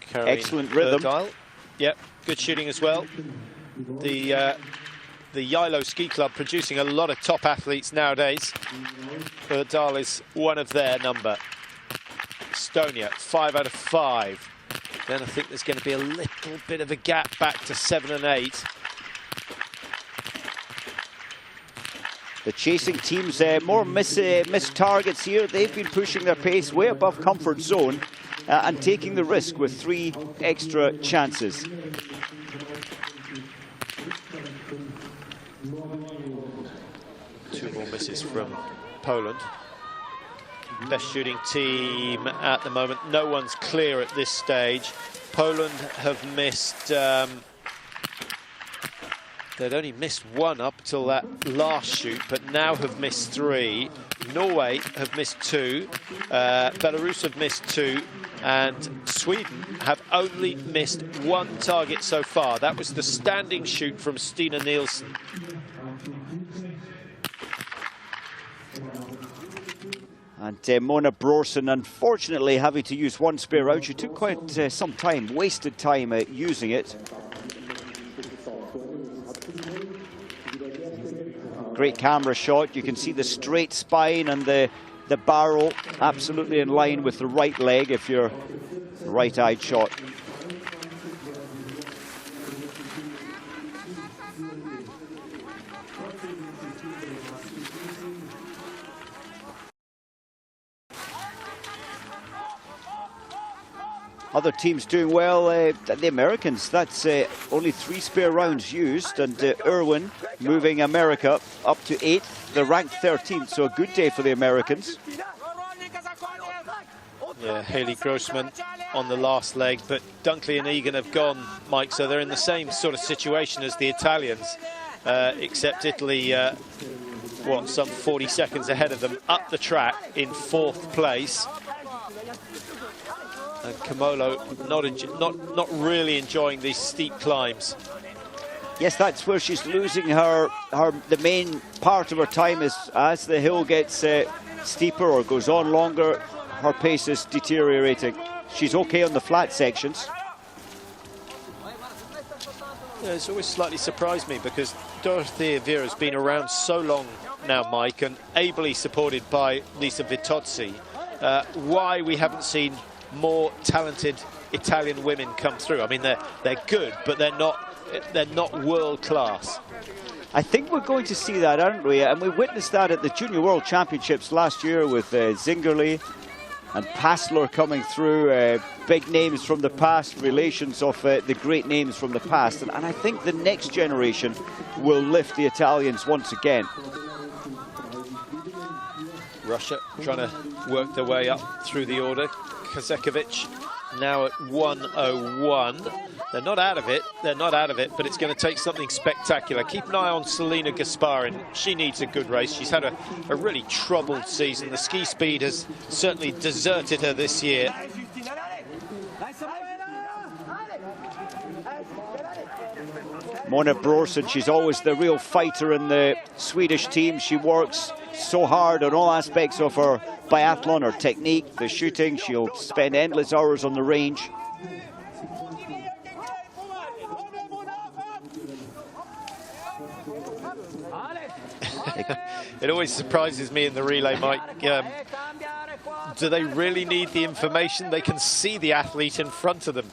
Caroline Excellent rhythm. Erdal. Yep, good shooting as well. The Yilo Ski Club producing a lot of top athletes nowadays. Erdal is one of their number. Estonia, 5 out of 5. Then I think there's going to be a little bit of a gap back to 7 and 8. The chasing teams, more missed targets here. They've been pushing their pace way above comfort zone and taking the risk with 3 extra chances. Two more misses from Poland. Best shooting team at the moment. No one's clear at this stage. Poland have missed... they'd only missed 1 up till that last shoot, but now have missed 3. Norway have missed 2. Belarus have missed 2. And Sweden have only missed 1 target so far. That was the standing shoot from Stina Nielsen. And Mona Brorson, unfortunately, having to use 1 spare round. She took quite some time, wasted time using it. Great camera shot. You can see the straight spine and the barrel absolutely in line with the right leg if you're right-eyed shot. other teams doing well. The Americans, that's only 3 spare rounds used, and Irwin moving America up to 8th. They're ranked 13th, so a good day for the Americans. Yeah, Haley Grossman on the last leg, but Dunkley and Egan have gone, Mike, so they're in the same sort of situation as the Italians, except Italy, some 40 seconds ahead of them, up the track in 4th place. And Kamolo not really enjoying these steep climbs. Yes, that's where she's losing the main part of her time is as the hill gets steeper or goes on longer, her pace is deteriorating. She's okay on the flat sections. Yeah, it's always slightly surprised me because Dorothea Vera's been around so long now, Mike, and ably supported by Lisa Vitozzi. Why we haven't seen more talented Italian women come through? I mean, they're good, but they're not world class. I think we're going to see that, aren't we? And we witnessed that at the Junior World Championships last year with Zingerle and Passler coming through, big names from the past, relations of the great names from the past. And I think the next generation will lift the Italians once again. Russia trying to work their way up through the order. Kazekovic now at 1:01. They're not out of it, but it's going to take something spectacular. Keep an eye on Selena Gasparin. She needs a good race. She's had a really troubled season. The ski speed has certainly deserted her this year. Mona Brorsson, she's always the real fighter in the Swedish team. She works so hard on all aspects of her biathlon, her technique, the shooting. She'll spend endless hours on the range. It always surprises me in the relay, Mike. Do they really need the information? They can see the athlete in front of them.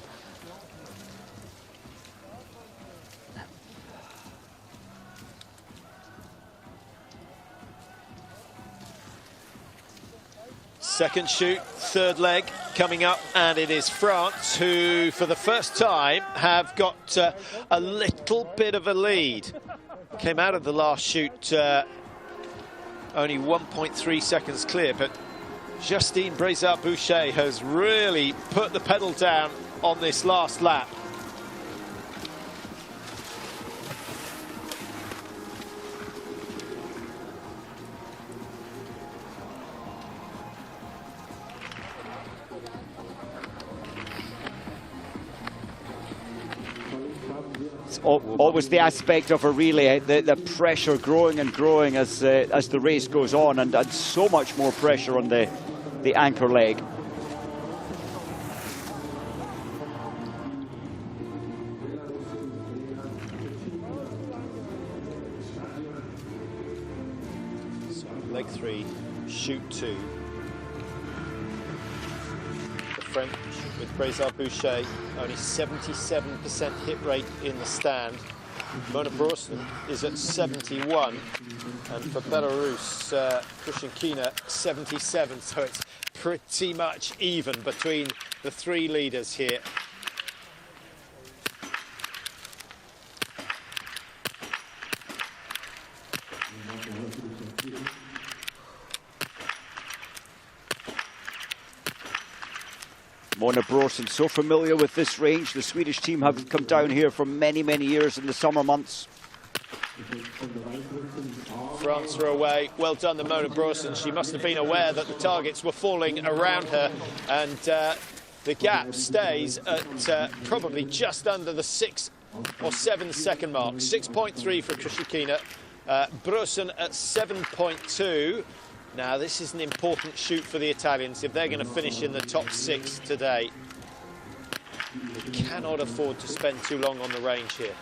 Second shoot, third leg coming up, and it is France who, for the first time, have got a little bit of a lead. Came out of the last shoot only 1.3 seconds clear, but Justine Brezard-Boucher has really put the pedal down on this last lap. Always the aspect of a relay, the pressure growing and growing as the race goes on, and so much more pressure on the anchor leg. So leg 3, shoot 2. The French with Brezard-Boucher, only 77% hit rate in the stand. Mona Brorsson is at 71, and for Belarus, Krushenkina 77. So it's pretty much even between the 3 leaders here. Mona Brorsson, so familiar with this range. The Swedish team have come down here for many, many years in the summer months. France are away. Well done, the Mona Brorsson. She must have been aware that the targets were falling around her, and the gap stays at probably just under the 6 or 7 second mark. 6.3 for Krushenkina. Brorsson at 7.2. Now, this is an important shoot for the Italians if they're going to finish in the top 6 today. They cannot afford to spend too long on the range here.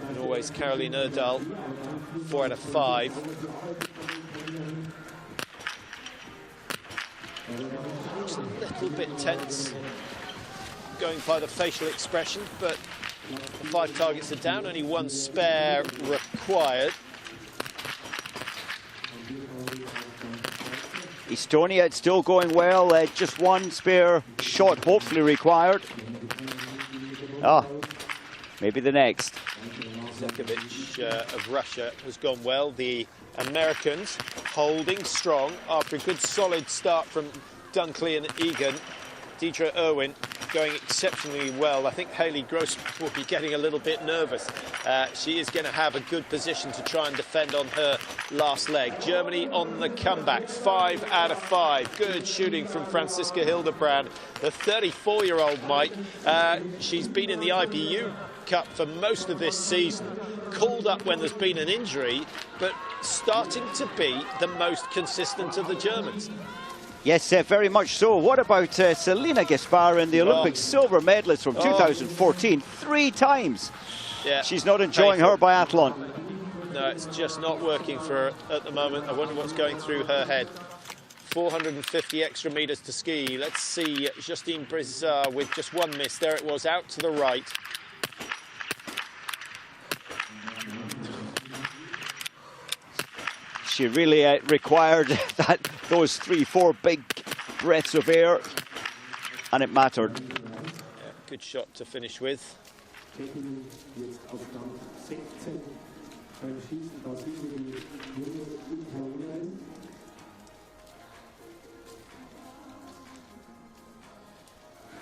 And always Caroline Erdahl, 4 out of 5. Looks a little bit tense, going by the facial expression, but the 5 targets are down, only 1 spare required. Estonia, it's still going well. Just one spare shot hopefully required. Maybe the next. Zekovic of Russia has gone well. The Americans holding strong after a good solid start from Dunkley and Egan. Deidre Irwin going exceptionally well. I think Hayley Gross will be getting a little bit nervous. She is going to have a good position to try and defend on her last leg. Germany on the comeback, 5 out of 5. Good shooting from Franziska Hildebrand, the 34-year-old Mike. She's been in the IBU Cup for most of this season, called up when there's been an injury, but starting to be the most consistent of the Germans. Yes, very much so. What about Selena Gaspar in the Olympic silver medalist from 2014? 3 times. Yeah, she's not enjoying her biathlon. No, it's just not working for her at the moment. I wonder what's going through her head. 450 extra meters to ski. Let's see Justine Brizard with just one miss. There it was, out to the right. She really required those 3-4 big breaths of air, and it mattered. Yeah, good shot to finish with.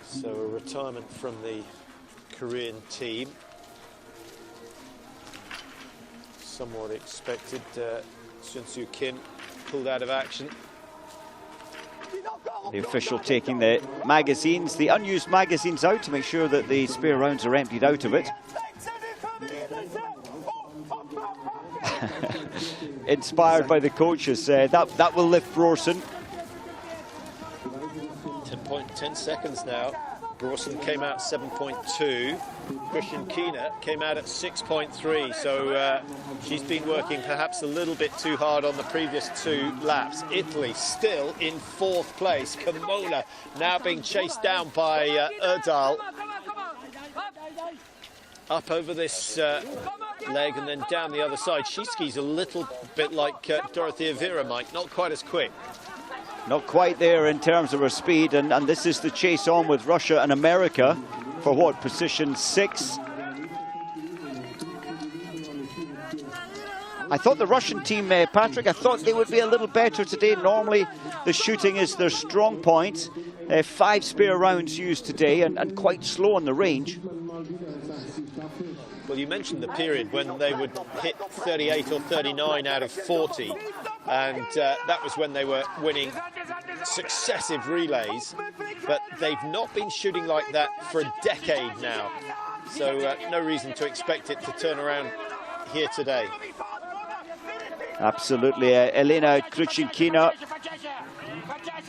So a retirement from the Korean team. Somewhat expected. Sun-Soo Kim pulled out of action. The official taking the magazines, the unused magazines out to make sure that the spare rounds are emptied out of it. Inspired by the coaches, that will lift Brorsen. 10 seconds now. Brorsen came out 7.2. Christian Kiener came out at 6.3. So she's been working perhaps a little bit too hard on the previous 2 laps. Italy still in 4th place. Kamola now being chased down by Erdal. Up over this leg and then down the other side. She skis a little bit like Dorothea Vera, Mike, not quite as quick. Not quite there in terms of her speed, and this is the chase on with Russia and America for what, position 6? I thought the Russian team, Patrick, I thought they would be a little better today. Normally the shooting is their strong point. 5 spare rounds used today and quite slow on the range. Well, you mentioned the period when they would hit 38 or 39 out of 40, and that was when they were winning successive relays, but they've not been shooting like that for a decade now, so no reason to expect it to turn around here today. Absolutely. Elena Krychenkina,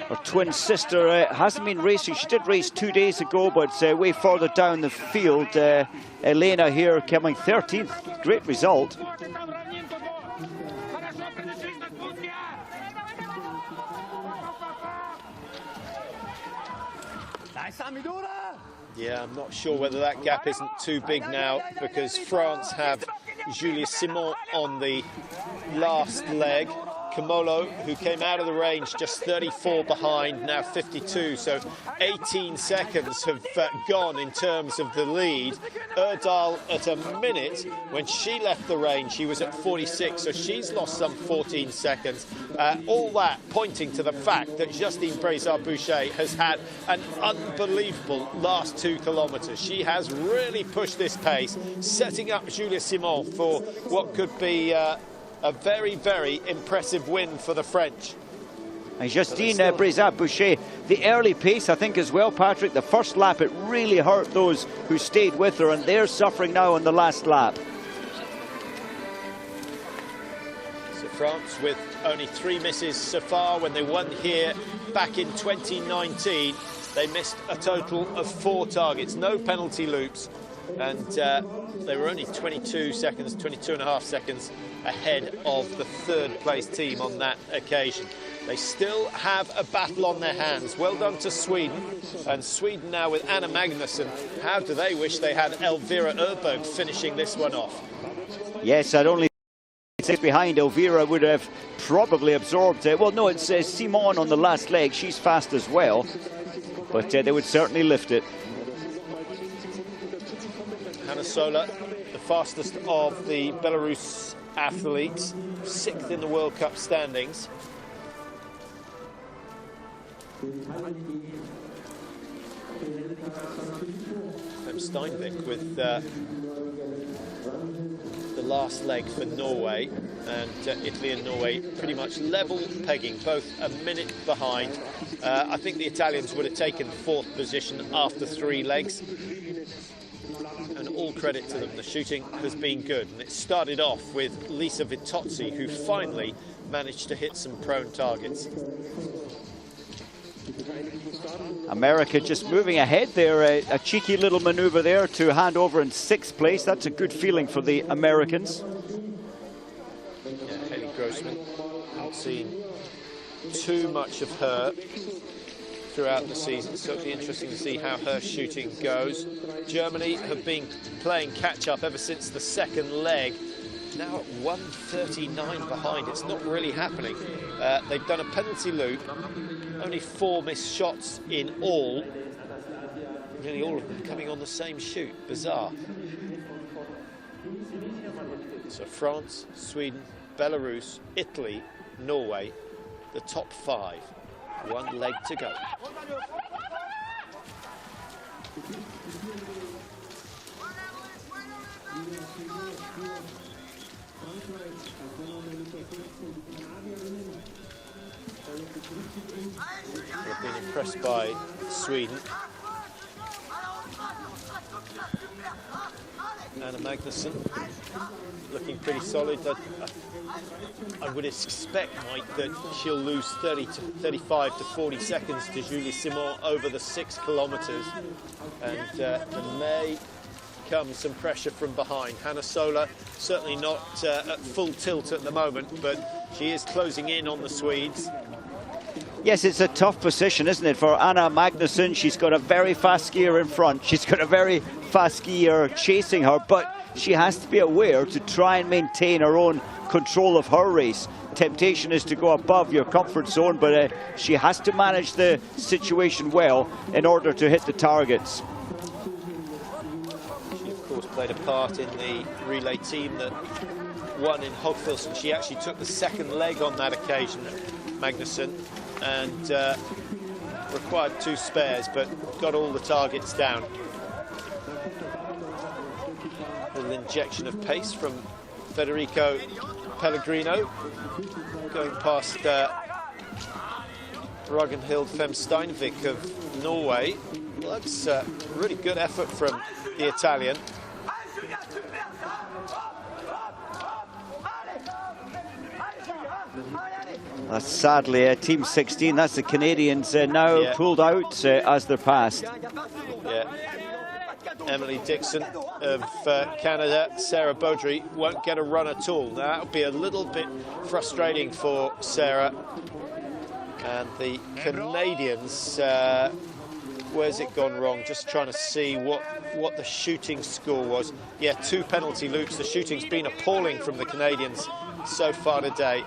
her twin sister, hasn't been racing. She did race 2 days ago, but way further down the field. Elena here coming 13th. Great result. Yeah, I'm not sure whether that gap isn't too big now, because France have Julia Simon on the last leg. Kamolo, who came out of the range just 34 behind, now 52, so 18 seconds have gone in terms of the lead. Erdal at a minute. When she left the range, she was at 46, so she's lost some 14 seconds. All that pointing to the fact that Justine Brizard-Boucher has had an unbelievable last 2 kilometres. She has really pushed this pace, setting up Julia Simon for what could be a very, very impressive win for the French. And Justine Brizard-Boucher, the early pace, I think, as well, Patrick. The first lap, it really hurt those who stayed with her, and they're suffering now on the last lap. So France with only 3 misses so far. When they won here back in 2019, they missed a total of 4 targets, no penalty loops, and they were only 22 seconds, 22 and a half seconds ahead of the 3rd place team on that occasion. They still have a battle on their hands. Well done to Sweden, and Sweden now with Anna Magnusson. How do they wish they had Elvira Öberg finishing this one off? Yes, I'd only seconds behind. Elvira would have probably absorbed it. Well, no, it's Simon on the last leg. She's fast as well, but they would certainly lift it. Hanna Sola, the fastest of the Belarus athletes, 6th in the World Cup standings. Steinvik with the last leg for Norway, and Italy and Norway pretty much level pegging, both a minute behind. I think the Italians would have taken 4th position after 3 legs, and all credit to them. The shooting has been good, and it started off with Lisa Vitozzi, who finally managed to hit some prone targets. America just moving ahead there, a cheeky little maneuver there to hand over in 6th place. That's a good feeling for the Americans. Yeah, Haley Grossman, not seen too much of her throughout the season, so it'll be interesting to see how her shooting goes. Germany have been playing catch-up ever since the 2nd leg. Now at 1:39 behind, it's not really happening. They've done a penalty loop, only 4 missed shots in all, nearly all of them coming on the same shoot. Bizarre. So France, Sweden, Belarus, Italy, Norway, the top 5. 1 leg to go. I've been impressed by Sweden. Anna Magnusson looking pretty solid. I would expect, Mike, that she'll lose 35 to 40 seconds to Julie Simon over the 6 kilometres, and there may come some pressure from behind. Hanna Sola certainly not at full tilt at the moment, but she is closing in on the Swedes. Yes, it's a tough position, isn't it, for Anna Magnusson. She's got a very fast skier in front. She's got a very fast skier chasing her, but she has to be aware to try and maintain her own control of her race. Temptation is to go above your comfort zone, but she has to manage the situation well in order to hit the targets. She, of course, played a part in the relay team that won in Hogfilson. She actually took the 2nd leg on that occasion, Magnusson, and required 2 spares, but got all the targets down. A little injection of pace from Federico Pellegrino, going past Ragnhild Fem Steinvik of Norway. Well, that's a really good effort from the Italian. That's sadly Team 16. That's the Canadians now pulled out as they're passed. Yeah. Emily Dixon of Canada, Sarah Baudry won't get a run at all. Now, that'll be a little bit frustrating for Sarah. And the Canadians, where's it gone wrong? Just trying to see what the shooting score was. Yeah, 2 penalty loops. The shooting's been appalling from the Canadians so far today.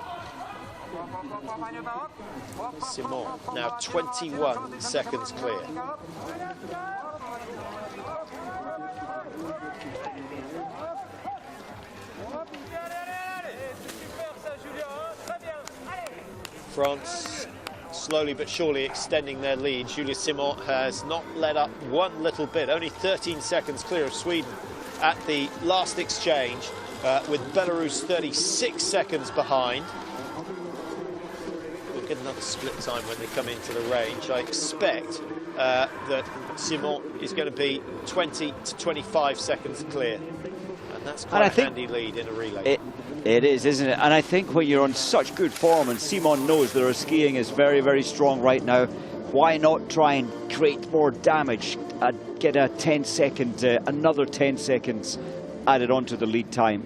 Simon now 21 seconds clear. France slowly but surely extending their lead. Julia Simon has not let up one little bit, only 13 seconds clear of Sweden at the last exchange, with Belarus 36 seconds behind. We'll get another split time when they come into the range. I expect that Simon is going to be 20 to 25 seconds clear, and that's quite a handy lead in a relay. It is, isn't it? And I think when you're on such good form, and Simon knows that her skiing is very, very strong right now, why not try and create more damage and get a 10-second, another 10 seconds added onto the lead time?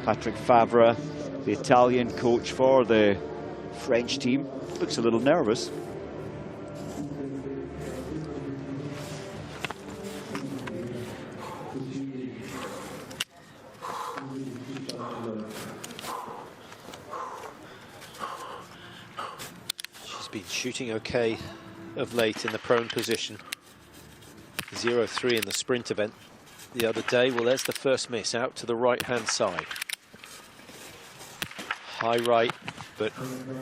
Patrick Favre, the Italian coach for the French team, looks a little nervous. She's been shooting okay of late in the prone position. 0-3 in the sprint event the other day. Well, there's the first miss out to the right-hand side. High right, but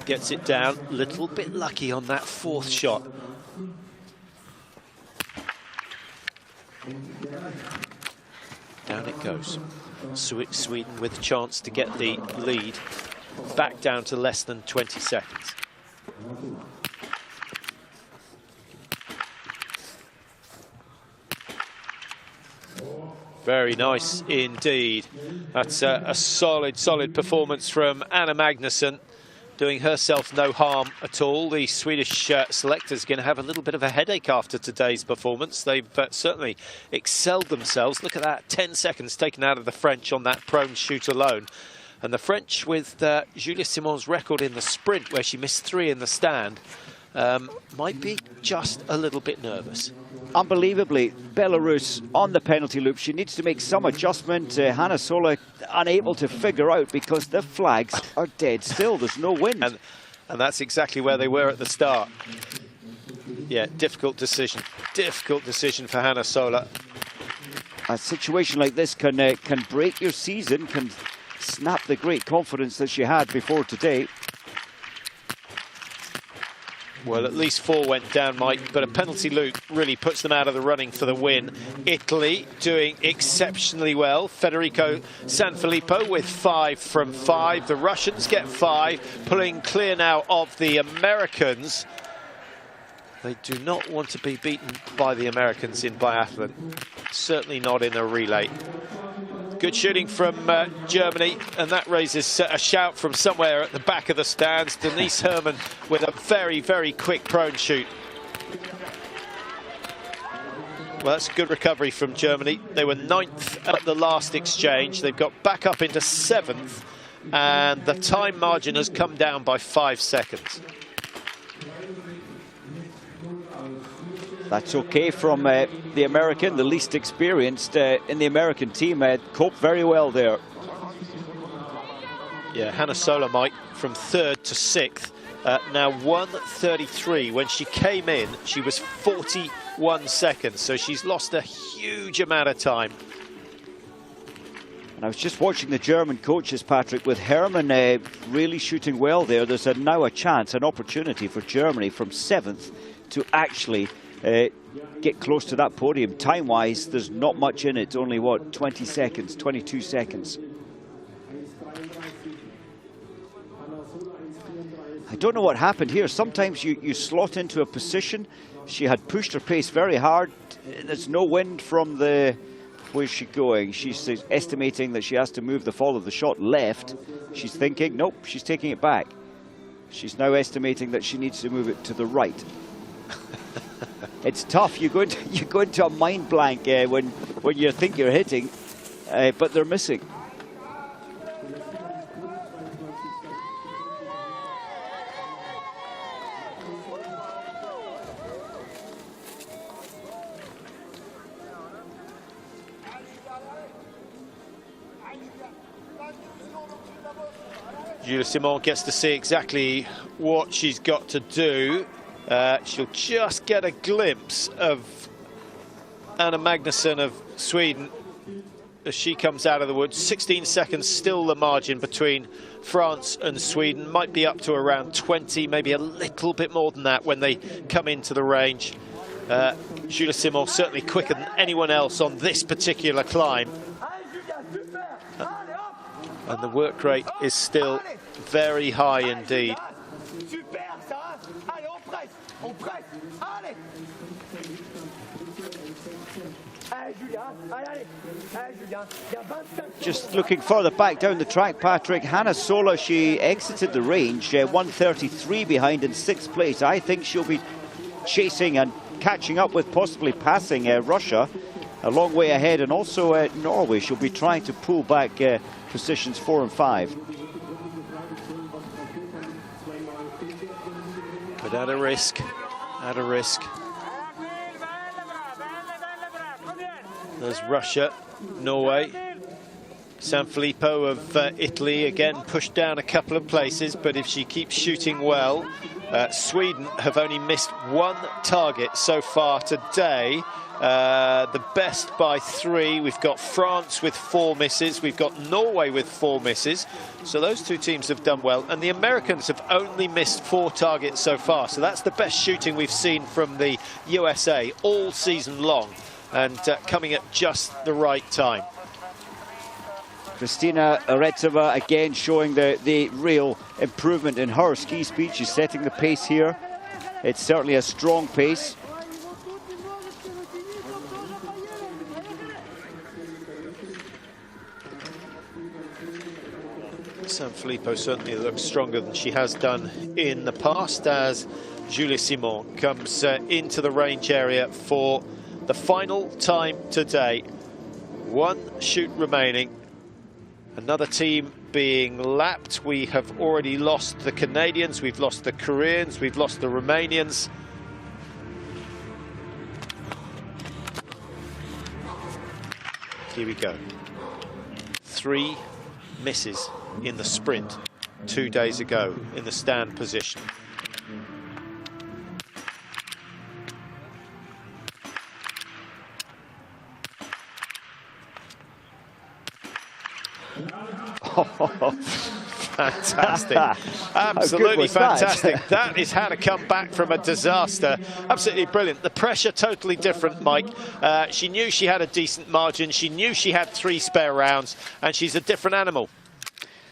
gets it down. Little bit lucky on that fourth shot. Down it goes. Sweden with a chance to get the lead back down to less than 20 seconds. Very nice indeed. That's a solid performance from Anna Magnusson, doing herself no harm at all. The Swedish selectors going to have a little bit of a headache after today's performance. They've certainly excelled themselves. Look at that, 10 seconds taken out of the French on that prone shoot alone. And the French, with Julia Simon's record in the sprint, where she missed 3 in the stand, might be just a little bit nervous. Unbelievably, Belarus on the penalty loop. She needs to make some adjustment. Hanna Sola unable to figure out because the flags are dead still. There's no wind. And that's exactly where they were at the start. Yeah, difficult decision. Difficult decision for Hanna Sola. A situation like this can break your season, can snap the great confidence that she had before today. Well, at least 4 went down, Mike, but a penalty loop really puts them out of the running for the win. Italy doing exceptionally well. Federico Sanfilippo with 5 from 5. The Russians get 5, pulling clear now of the Americans. They do not want to be beaten by the Americans in biathlon. Certainly not in a relay. Good shooting from Germany, and that raises a shout from somewhere at the back of the stands. Denise Herrmann with a very quick prone shoot. Well, that's a good recovery from Germany. They were 9th at the last exchange. They've got back up into 7th, and the time margin has come down by 5 seconds. That's okay from the American, the least experienced in the American team. Coped very well there. Yeah, Hanna Sola, Mike, from 3rd to 6th. Now 1:33. When she came in, she was 41 seconds. So she's lost a huge amount of time. And I was just watching the German coaches, Patrick, with Herrmann really shooting well there. There's now a chance, an opportunity for Germany from 7th to actually get close to that podium. Time-wise, there's not much in it. Only, what, 20 seconds, 22 seconds. I don't know what happened here. Sometimes you slot into a position. She had pushed her pace very hard. There's no wind from the... Where's she going? She's estimating that she has to move the fall of the shot left. She's thinking, nope, she's taking it back. She's now estimating that she needs to move it to the right. It's tough. You go into a mind blank when you think you're hitting, but they're missing. Julia Simon gets to see exactly what she's got to do. She'll just get a glimpse of Anna Magnusson of Sweden as she comes out of the woods. 16 seconds still the margin between France and Sweden. Might be up to around 20, maybe a little bit more than that when they come into the range. Julia Simon certainly quicker than anyone else on this particular climb. And the work rate is still very high indeed. Just looking further back down the track, Patrick, Hanna Sola, she exited the range 1:33 behind in 6th place. I think she'll be chasing and catching up with, possibly passing Russia a long way ahead, and also Norway. She'll be trying to pull back positions 4 and 5. But at a risk, There's Russia, Norway. Sanfilippo of Italy again pushed down a couple of places, but if she keeps shooting well, Sweden have only missed one target so far today. The best by 3. We've got France with 4 misses. We've got Norway with 4 misses. So those 2 teams have done well. And the Americans have only missed 4 targets so far. So that's the best shooting we've seen from the USA all season long. And coming at just the right time. Kristina Retseva again showing the real improvement in her ski speed. She's setting the pace here. It's certainly a strong pace. Sanfilippo certainly looks stronger than she has done in the past as Julie Simon comes into the range area for the final time today. 1 shoot remaining. Another team being lapped. We have already lost the Canadians, we've lost the Koreans, we've lost the Romanians. Here we go. 3 misses in the sprint 2 days ago in the stand position. Fantastic. Absolutely fantastic. That is how to come back from a disaster. Absolutely brilliant. The pressure totally different, Mike. She knew she had a decent margin. She knew she had 3 spare rounds, and she's a different animal.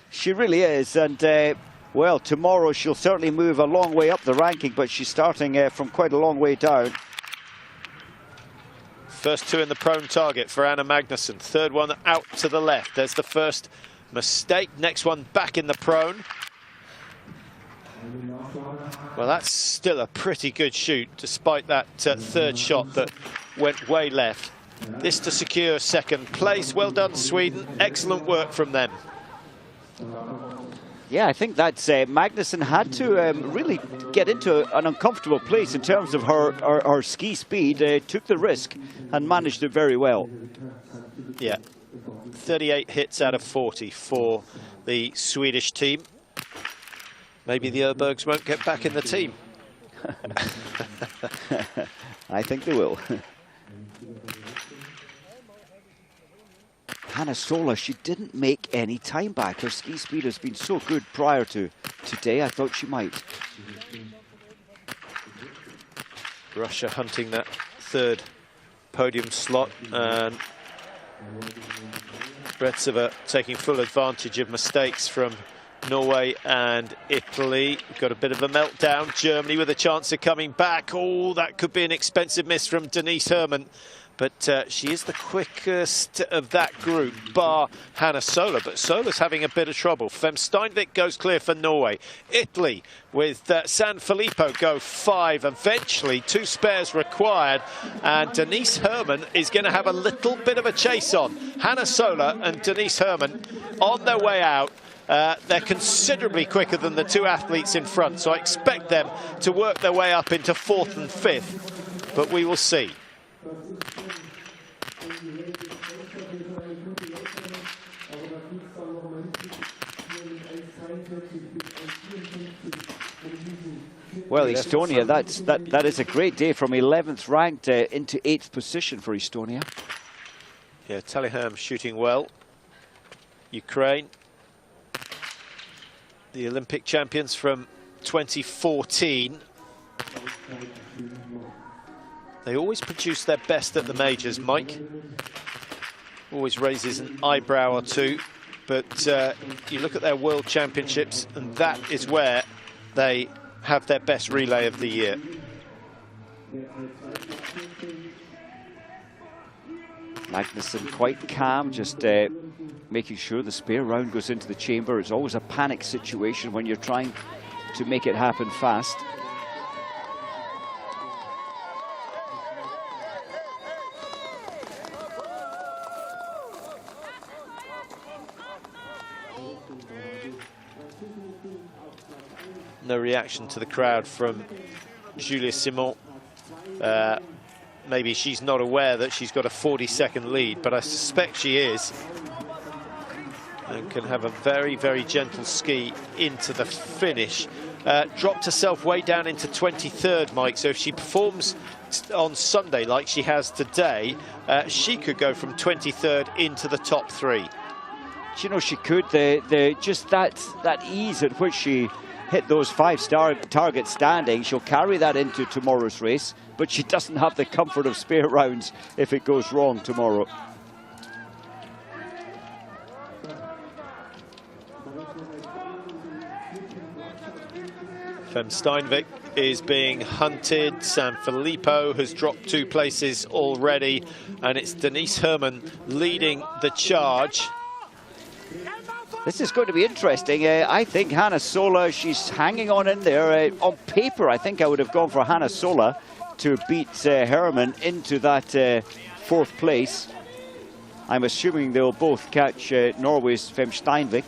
She really is. And well, tomorrow she'll certainly move a long way up the ranking, but she's starting from quite a long way down. First 2 in the prone target for Anna Magnusson. 3rd one out to the left. There's the first mistake. Next one back in the prone. Well, that's still a pretty good shoot, despite that 3rd shot that went way left. This to secure 2nd place. Well done, Sweden. Excellent work from them. Yeah, I think that Magnusson had to really get into an uncomfortable place in terms of her ski speed. Took the risk and managed it very well. Yeah, 38 hits out of 40 for the Swedish team. Maybe the Öbergs won't get back in the team. I think they will. Hannah Sola, she didn't make any time back. Her ski speed has been so good prior to today, I thought she might. Russia hunting that 3rd podium slot, and Retseva taking full advantage of mistakes from Norway and Italy. We've got a bit of a meltdown. Germany with a chance of coming back. Oh, that could be an expensive miss from Denise Herman. But she is the quickest of that group, bar Hannah Sola. But Sola's having a bit of trouble. Fem Steinvik goes clear for Norway. Italy with Sanfilippo go 5. Eventually, 2 spares required. And Denise Herman is going to have a little bit of a chase on. Hannah Sola and Denise Herman on their way out. They're considerably quicker than the 2 athletes in front. So I expect them to work their way up into 4th and 5th. But we will see. Well, Estonia, that is a great day from 11th ranked into 8th position for Estonia. Yeah, Taliham shooting well. Ukraine, the Olympic champions from 2014. They always produce their best at the majors, Mike. Always raises an eyebrow or two. But you look at their World Championships, and that is where they have their best relay of the year. Magnusson quite calm, just making sure the spare round goes into the chamber. It's always a panic situation when you're trying to make it happen fast. No reaction to the crowd from Julia Simon. Maybe she's not aware that she's got a 40-second lead, but I suspect she is. And can have a very, very gentle ski into the finish. dropped herself way down into 23rd, Mike. So if she performs on Sunday like she has today, she could go from 23rd into the top 3. You know, she could. Just that ease at which she hit those 5-star targets standing, she'll carry that into tomorrow's race, but she doesn't have the comfort of spare rounds if it goes wrong tomorrow. Fem Steinvik is being hunted. San Filippo has dropped 2 places already, and it's Denise Herrmann leading the charge. This is going to be interesting. I think Hannah Sola, she's hanging on in there. On paper, I think I would have gone for Hannah Sola to beat Herrmann into that 4th place. I'm assuming they'll both catch Norway's Fem Steinvik.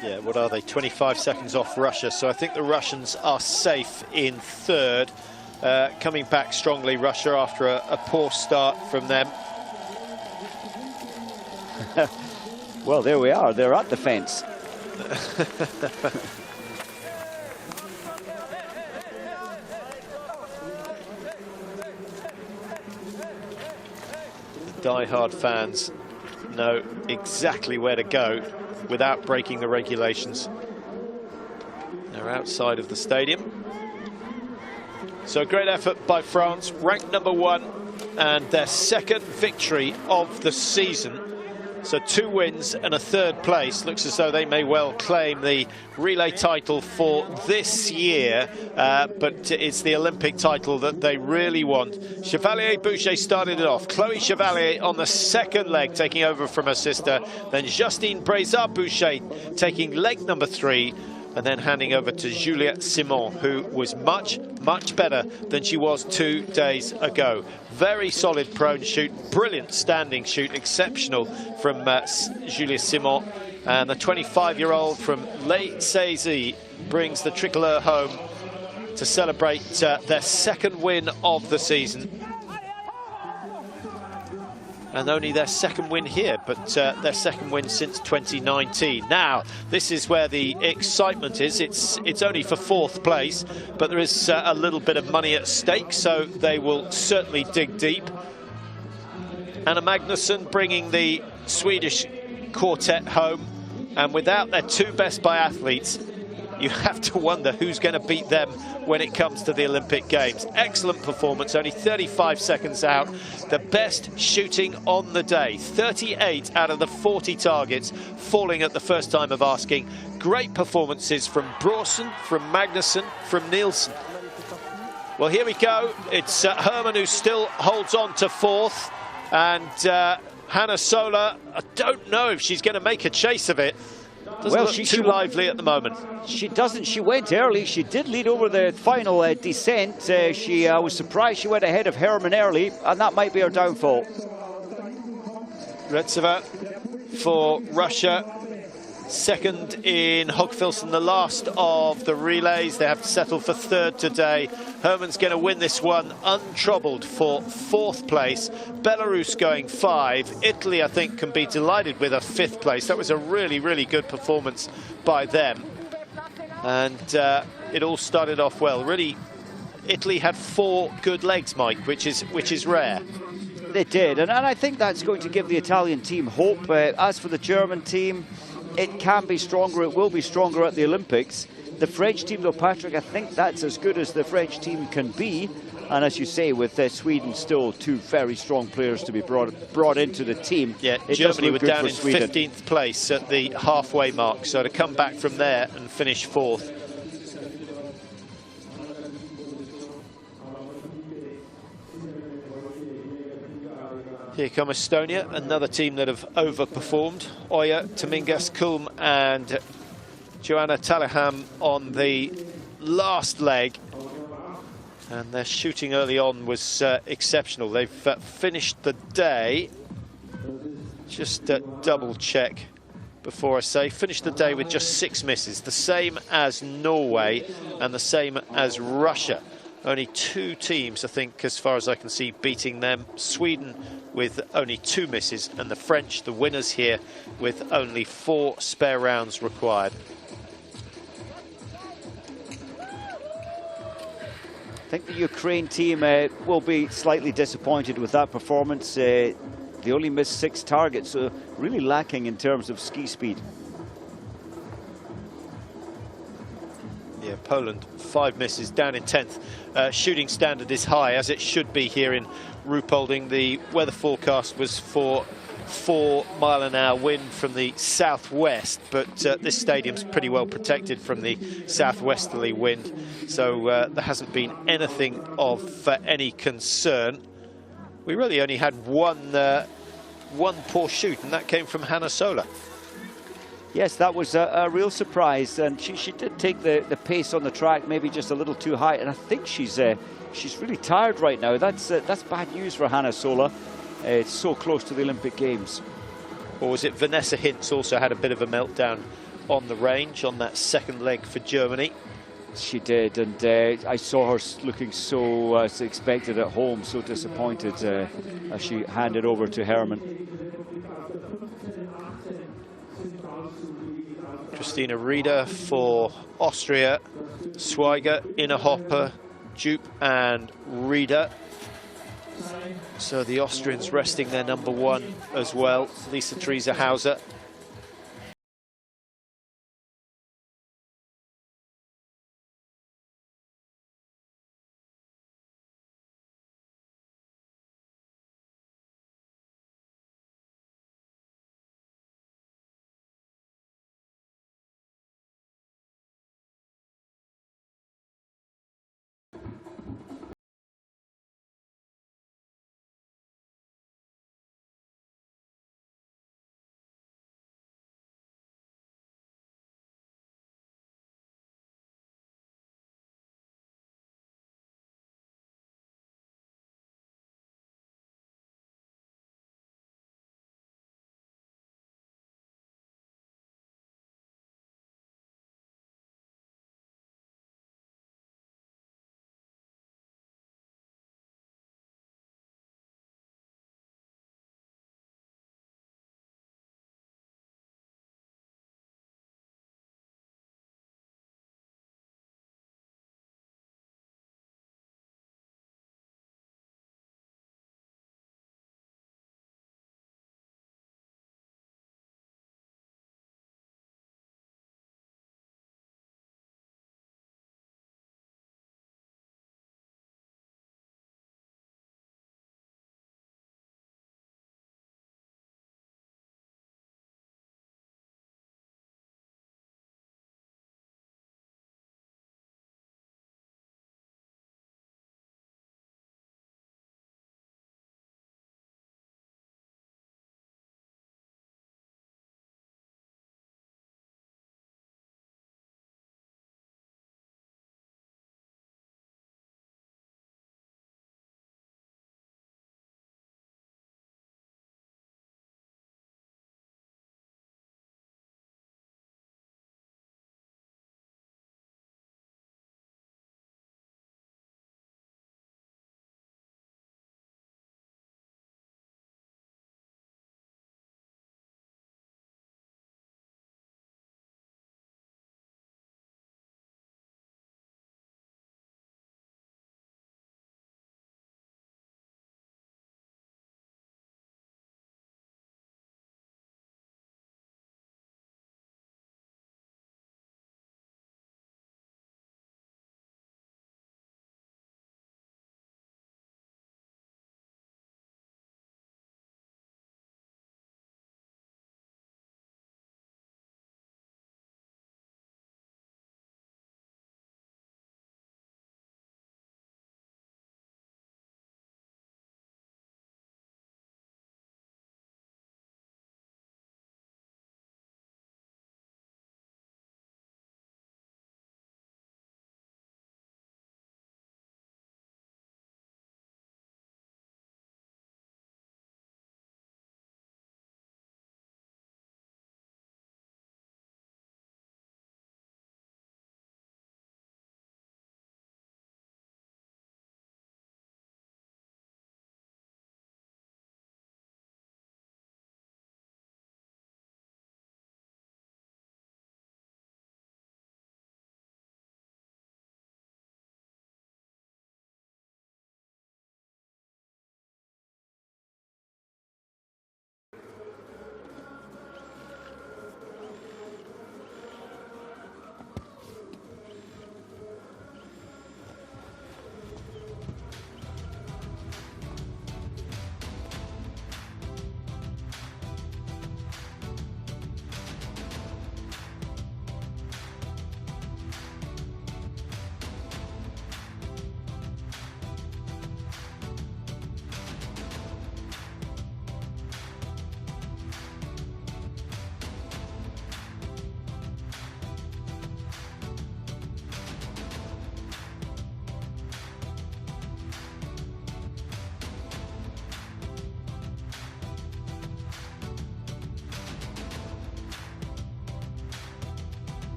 Yeah, what are they? 25 seconds off Russia. So I think the Russians are safe in 3rd. Coming back strongly, Russia, after a poor start from them. Well, there we are. They're at the fence. Die-hard fans know exactly where to go without breaking the regulations. They're outside of the stadium. So great effort by France, ranked number 1, and their 2nd victory of the season. So 2 wins and a 3rd place. Looks as though they may well claim the relay title for this year, but it's the Olympic title that they really want. Chevalier Boucher started it off. Chloé Chevalier on the 2nd leg, taking over from her sister. Then Justine Brezard-Boucher taking leg number 3, and then handing over to Juliette Simon, who was much, much better than she was 2 days ago. Very solid prone shoot, brilliant standing shoot, exceptional from Juliette Simon. And the 25-year-old from Les Saisies brings the tricolore home to celebrate their 2nd win of the season. And only their 2nd win here, but their 2nd win since 2019. Now, this is where the excitement is. It's only for 4th place, but there is a little bit of money at stake, so they will certainly dig deep. Anna Magnusson bringing the Swedish quartet home, and without their 2 best biathletes, you have to wonder who's going to beat them when it comes to the Olympic Games. Excellent performance, only 35 seconds out. The best shooting on the day. 38 out of the 40 targets falling at the first time of asking. Great performances from Bråsen, from Magnusson, from Nielsen. Well, here we go. It's Herrmann who still holds on to 4th. And Hannah Sola, I don't know if she's going to make a chase of it. Doesn't look too lively at the moment. She doesn't. She went early. She did lead over the final descent. She was surprised she went ahead of Herrmann early, and that might be her downfall. Retseva for Russia. 2nd in Hogfilson, the last of the relays. They have to settle for 3rd today. Herrmann's going to win this one untroubled for 4th place. Belarus going 5. Italy, I think, can be delighted with a 5th place. That was a really, really good performance by them. And it all started off well. Really, Italy had 4 good legs, Mike, which is rare. They did, and I think that's going to give the Italian team hope. As for the German team, it can be stronger, it will be stronger at the Olympics. The French team, though, Patrick, I think that's as good as the French team can be. And as you say, with Sweden still 2 very strong players to be brought into the team. Yeah, Germany were down in 15th place at the halfway mark. So to come back from there and finish 4th. Here come Estonia, another team that have overperformed. Oya, Tomingas, Kulm and Joanna Taliham on the last leg. And their shooting early on was exceptional. They've finished the day, just double check before I say, finished the day with just 6 misses. The same as Norway and the same as Russia. Only 2 teams, I think, as far as I can see, beating them. Sweden with only 2 misses, and the French, the winners here, with only 4 spare rounds required. think the Ukraine team will be slightly disappointed with that performance. They only missed 6 targets, so really lacking in terms of ski speed. Yeah, Poland, 5 misses, down in 10th. Shooting standard is high, as it should be here in Ruhpolding. The weather forecast was for 4-mile-an-hour wind from the southwest, but this stadium's pretty well protected from the southwesterly wind, so there hasn't been anything of any concern. We really only had one poor shoot, and that came from Hannah Sola. Yes, that was a real surprise, and she did take the pace on the track maybe just a little too high, and I think she's really tired right now. That's bad news for Hannah Sola. It's so close to the Olympic Games. Or was it Vanessa Hintz also had a bit of a meltdown on the range on that second leg for Germany? She did, and I saw her looking so as expected at home, so disappointed as she handed over to Hermann. Christina Rieder for Austria, Schweiger, Innerhopper, Jupe and Rieder. So the Austrians resting their number 1 as well, Lisa Theresa Hauser.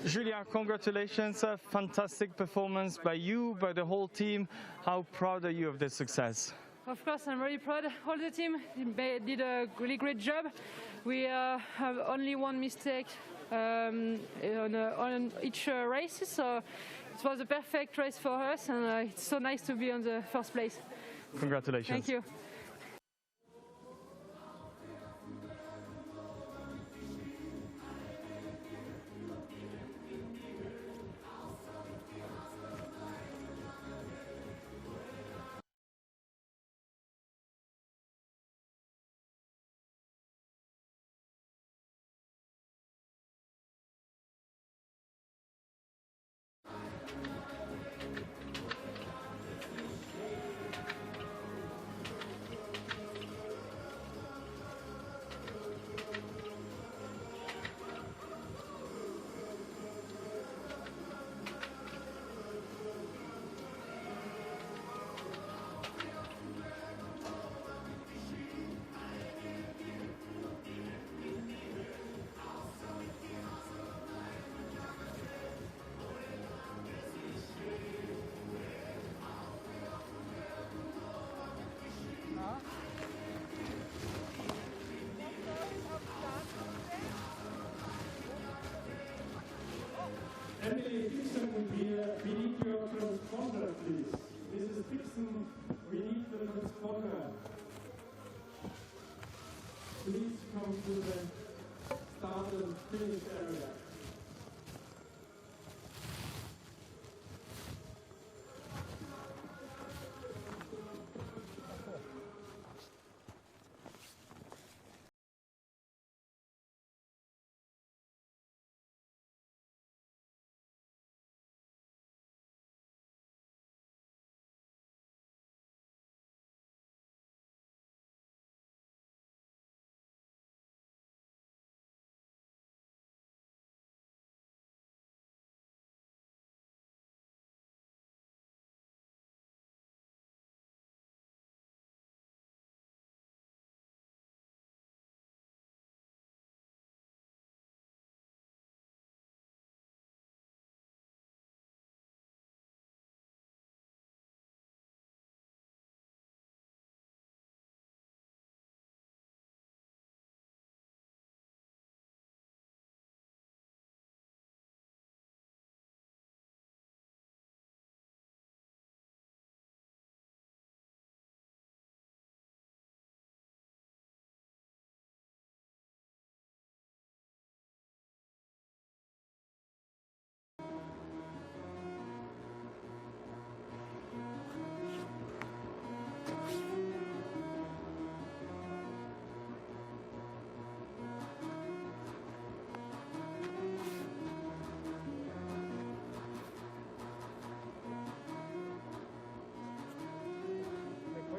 Julia, congratulations. A fantastic performance by you, by the whole team. How proud are you of this success? Of course, I'm really proud. All the team did a really great job. We have only one mistake on each race, so it was a perfect race for us, and it's so nice to be on the first place. Congratulations. Thank you. Emily Dixon, we need your transponder, please. Mrs. Dixon, we need the transponder. Please come to the start and finish area.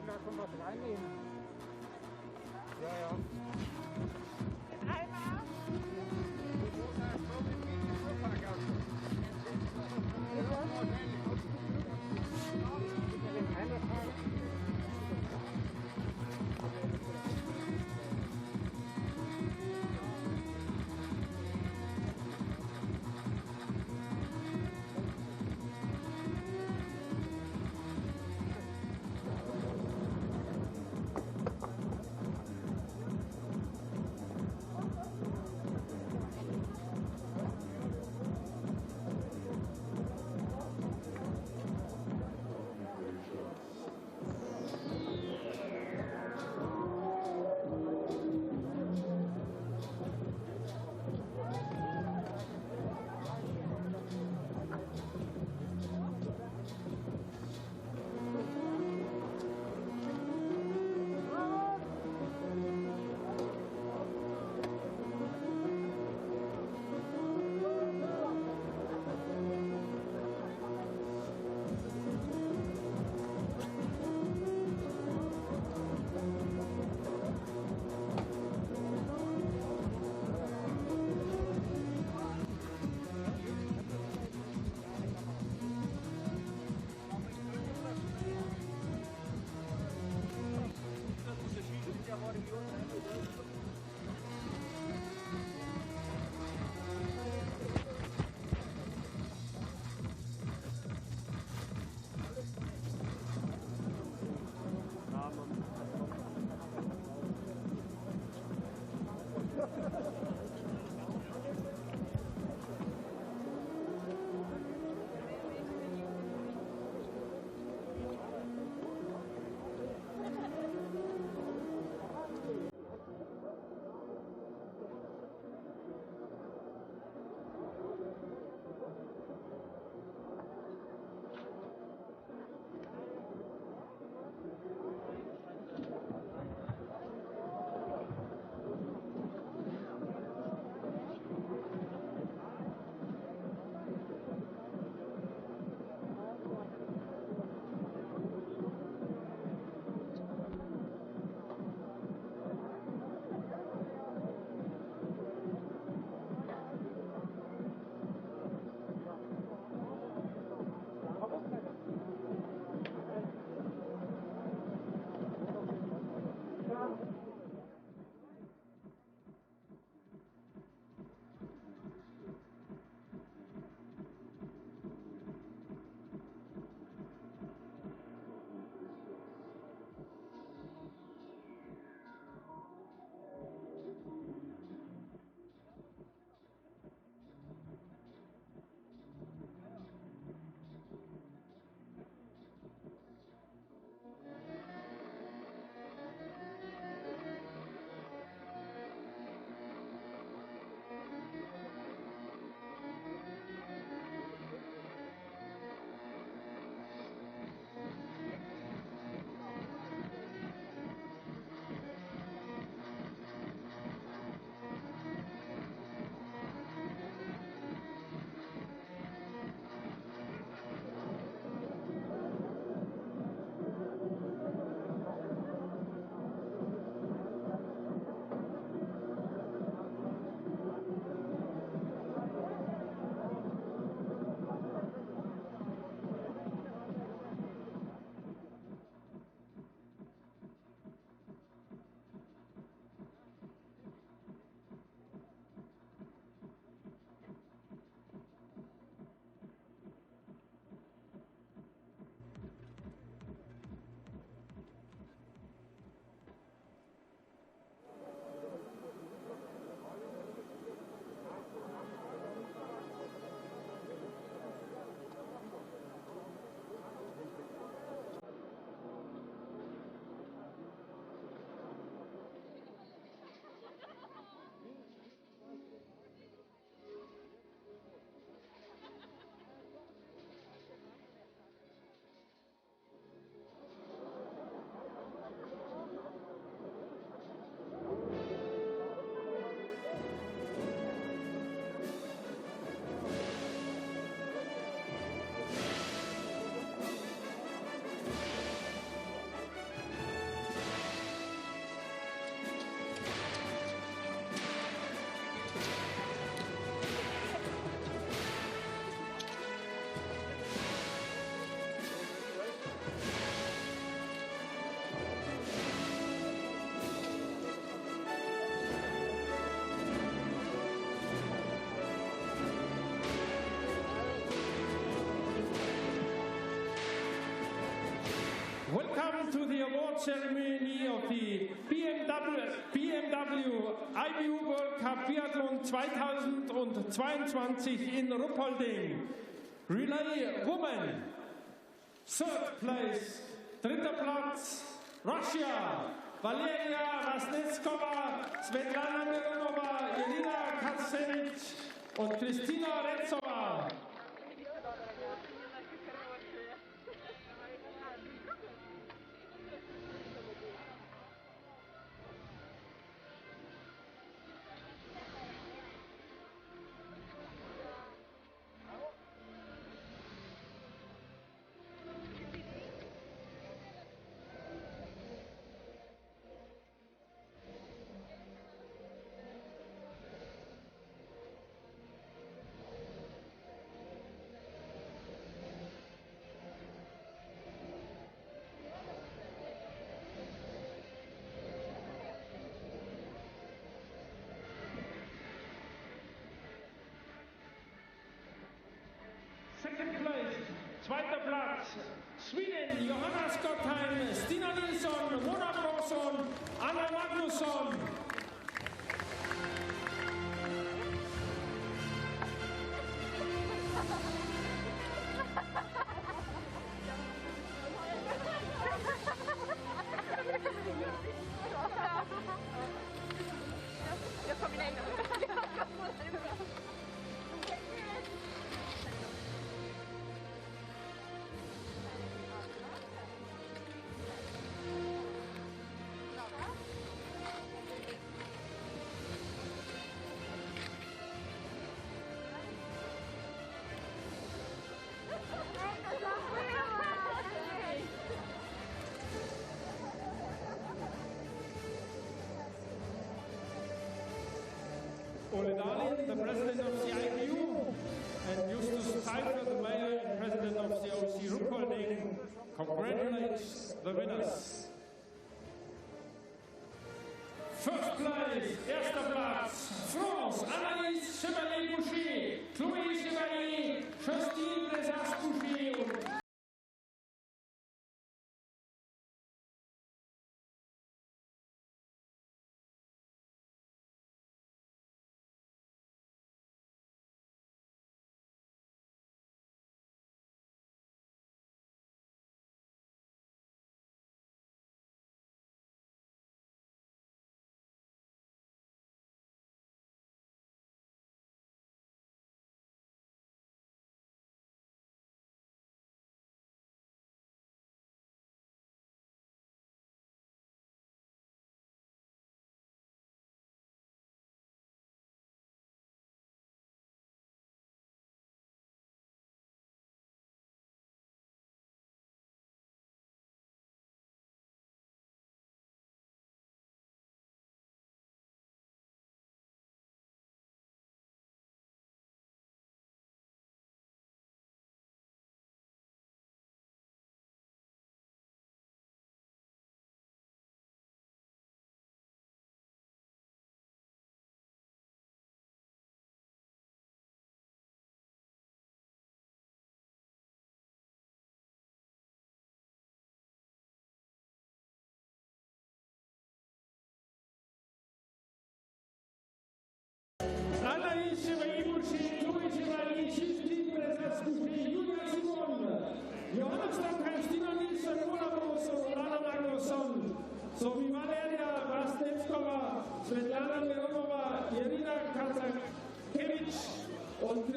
Da können wir was reinnehmen. Ja, ja. Einmal. to the award ceremony of the BMW IBU World Cup Biathlon 2022 in Ruhpolding. Relay Women, third place, dritter Platz, Russia, Valeria Vasnetskova, Svetlana Mironova, Irina Katsevich und Kristina Retsova. Second place, zweiter Platz, Sweden, Johanna Skottheim, Stina Nilsson, Mona Brorsson, Anna Magnusson. Ole Dahlin, the president of the IBU, and Justus Pfeiffer, the mayor and president of the OC Ruhpolding, congratulate the winners. First place, erster Platz, France, Anaïs Chevalier-Boucher, Chloé Chevalier, Justine Desas-Boucher und Anaïs Chevalier-Boucher, Chloé Chevalier, Justine Desas-Boucher, Julia Simon, Johanna Skottheim, Stina Nilsson, Mona Brorsson, Anna Magnusson, sowie Valeria Vasnetskova, Svetlana Mironova, Irina Katsevich und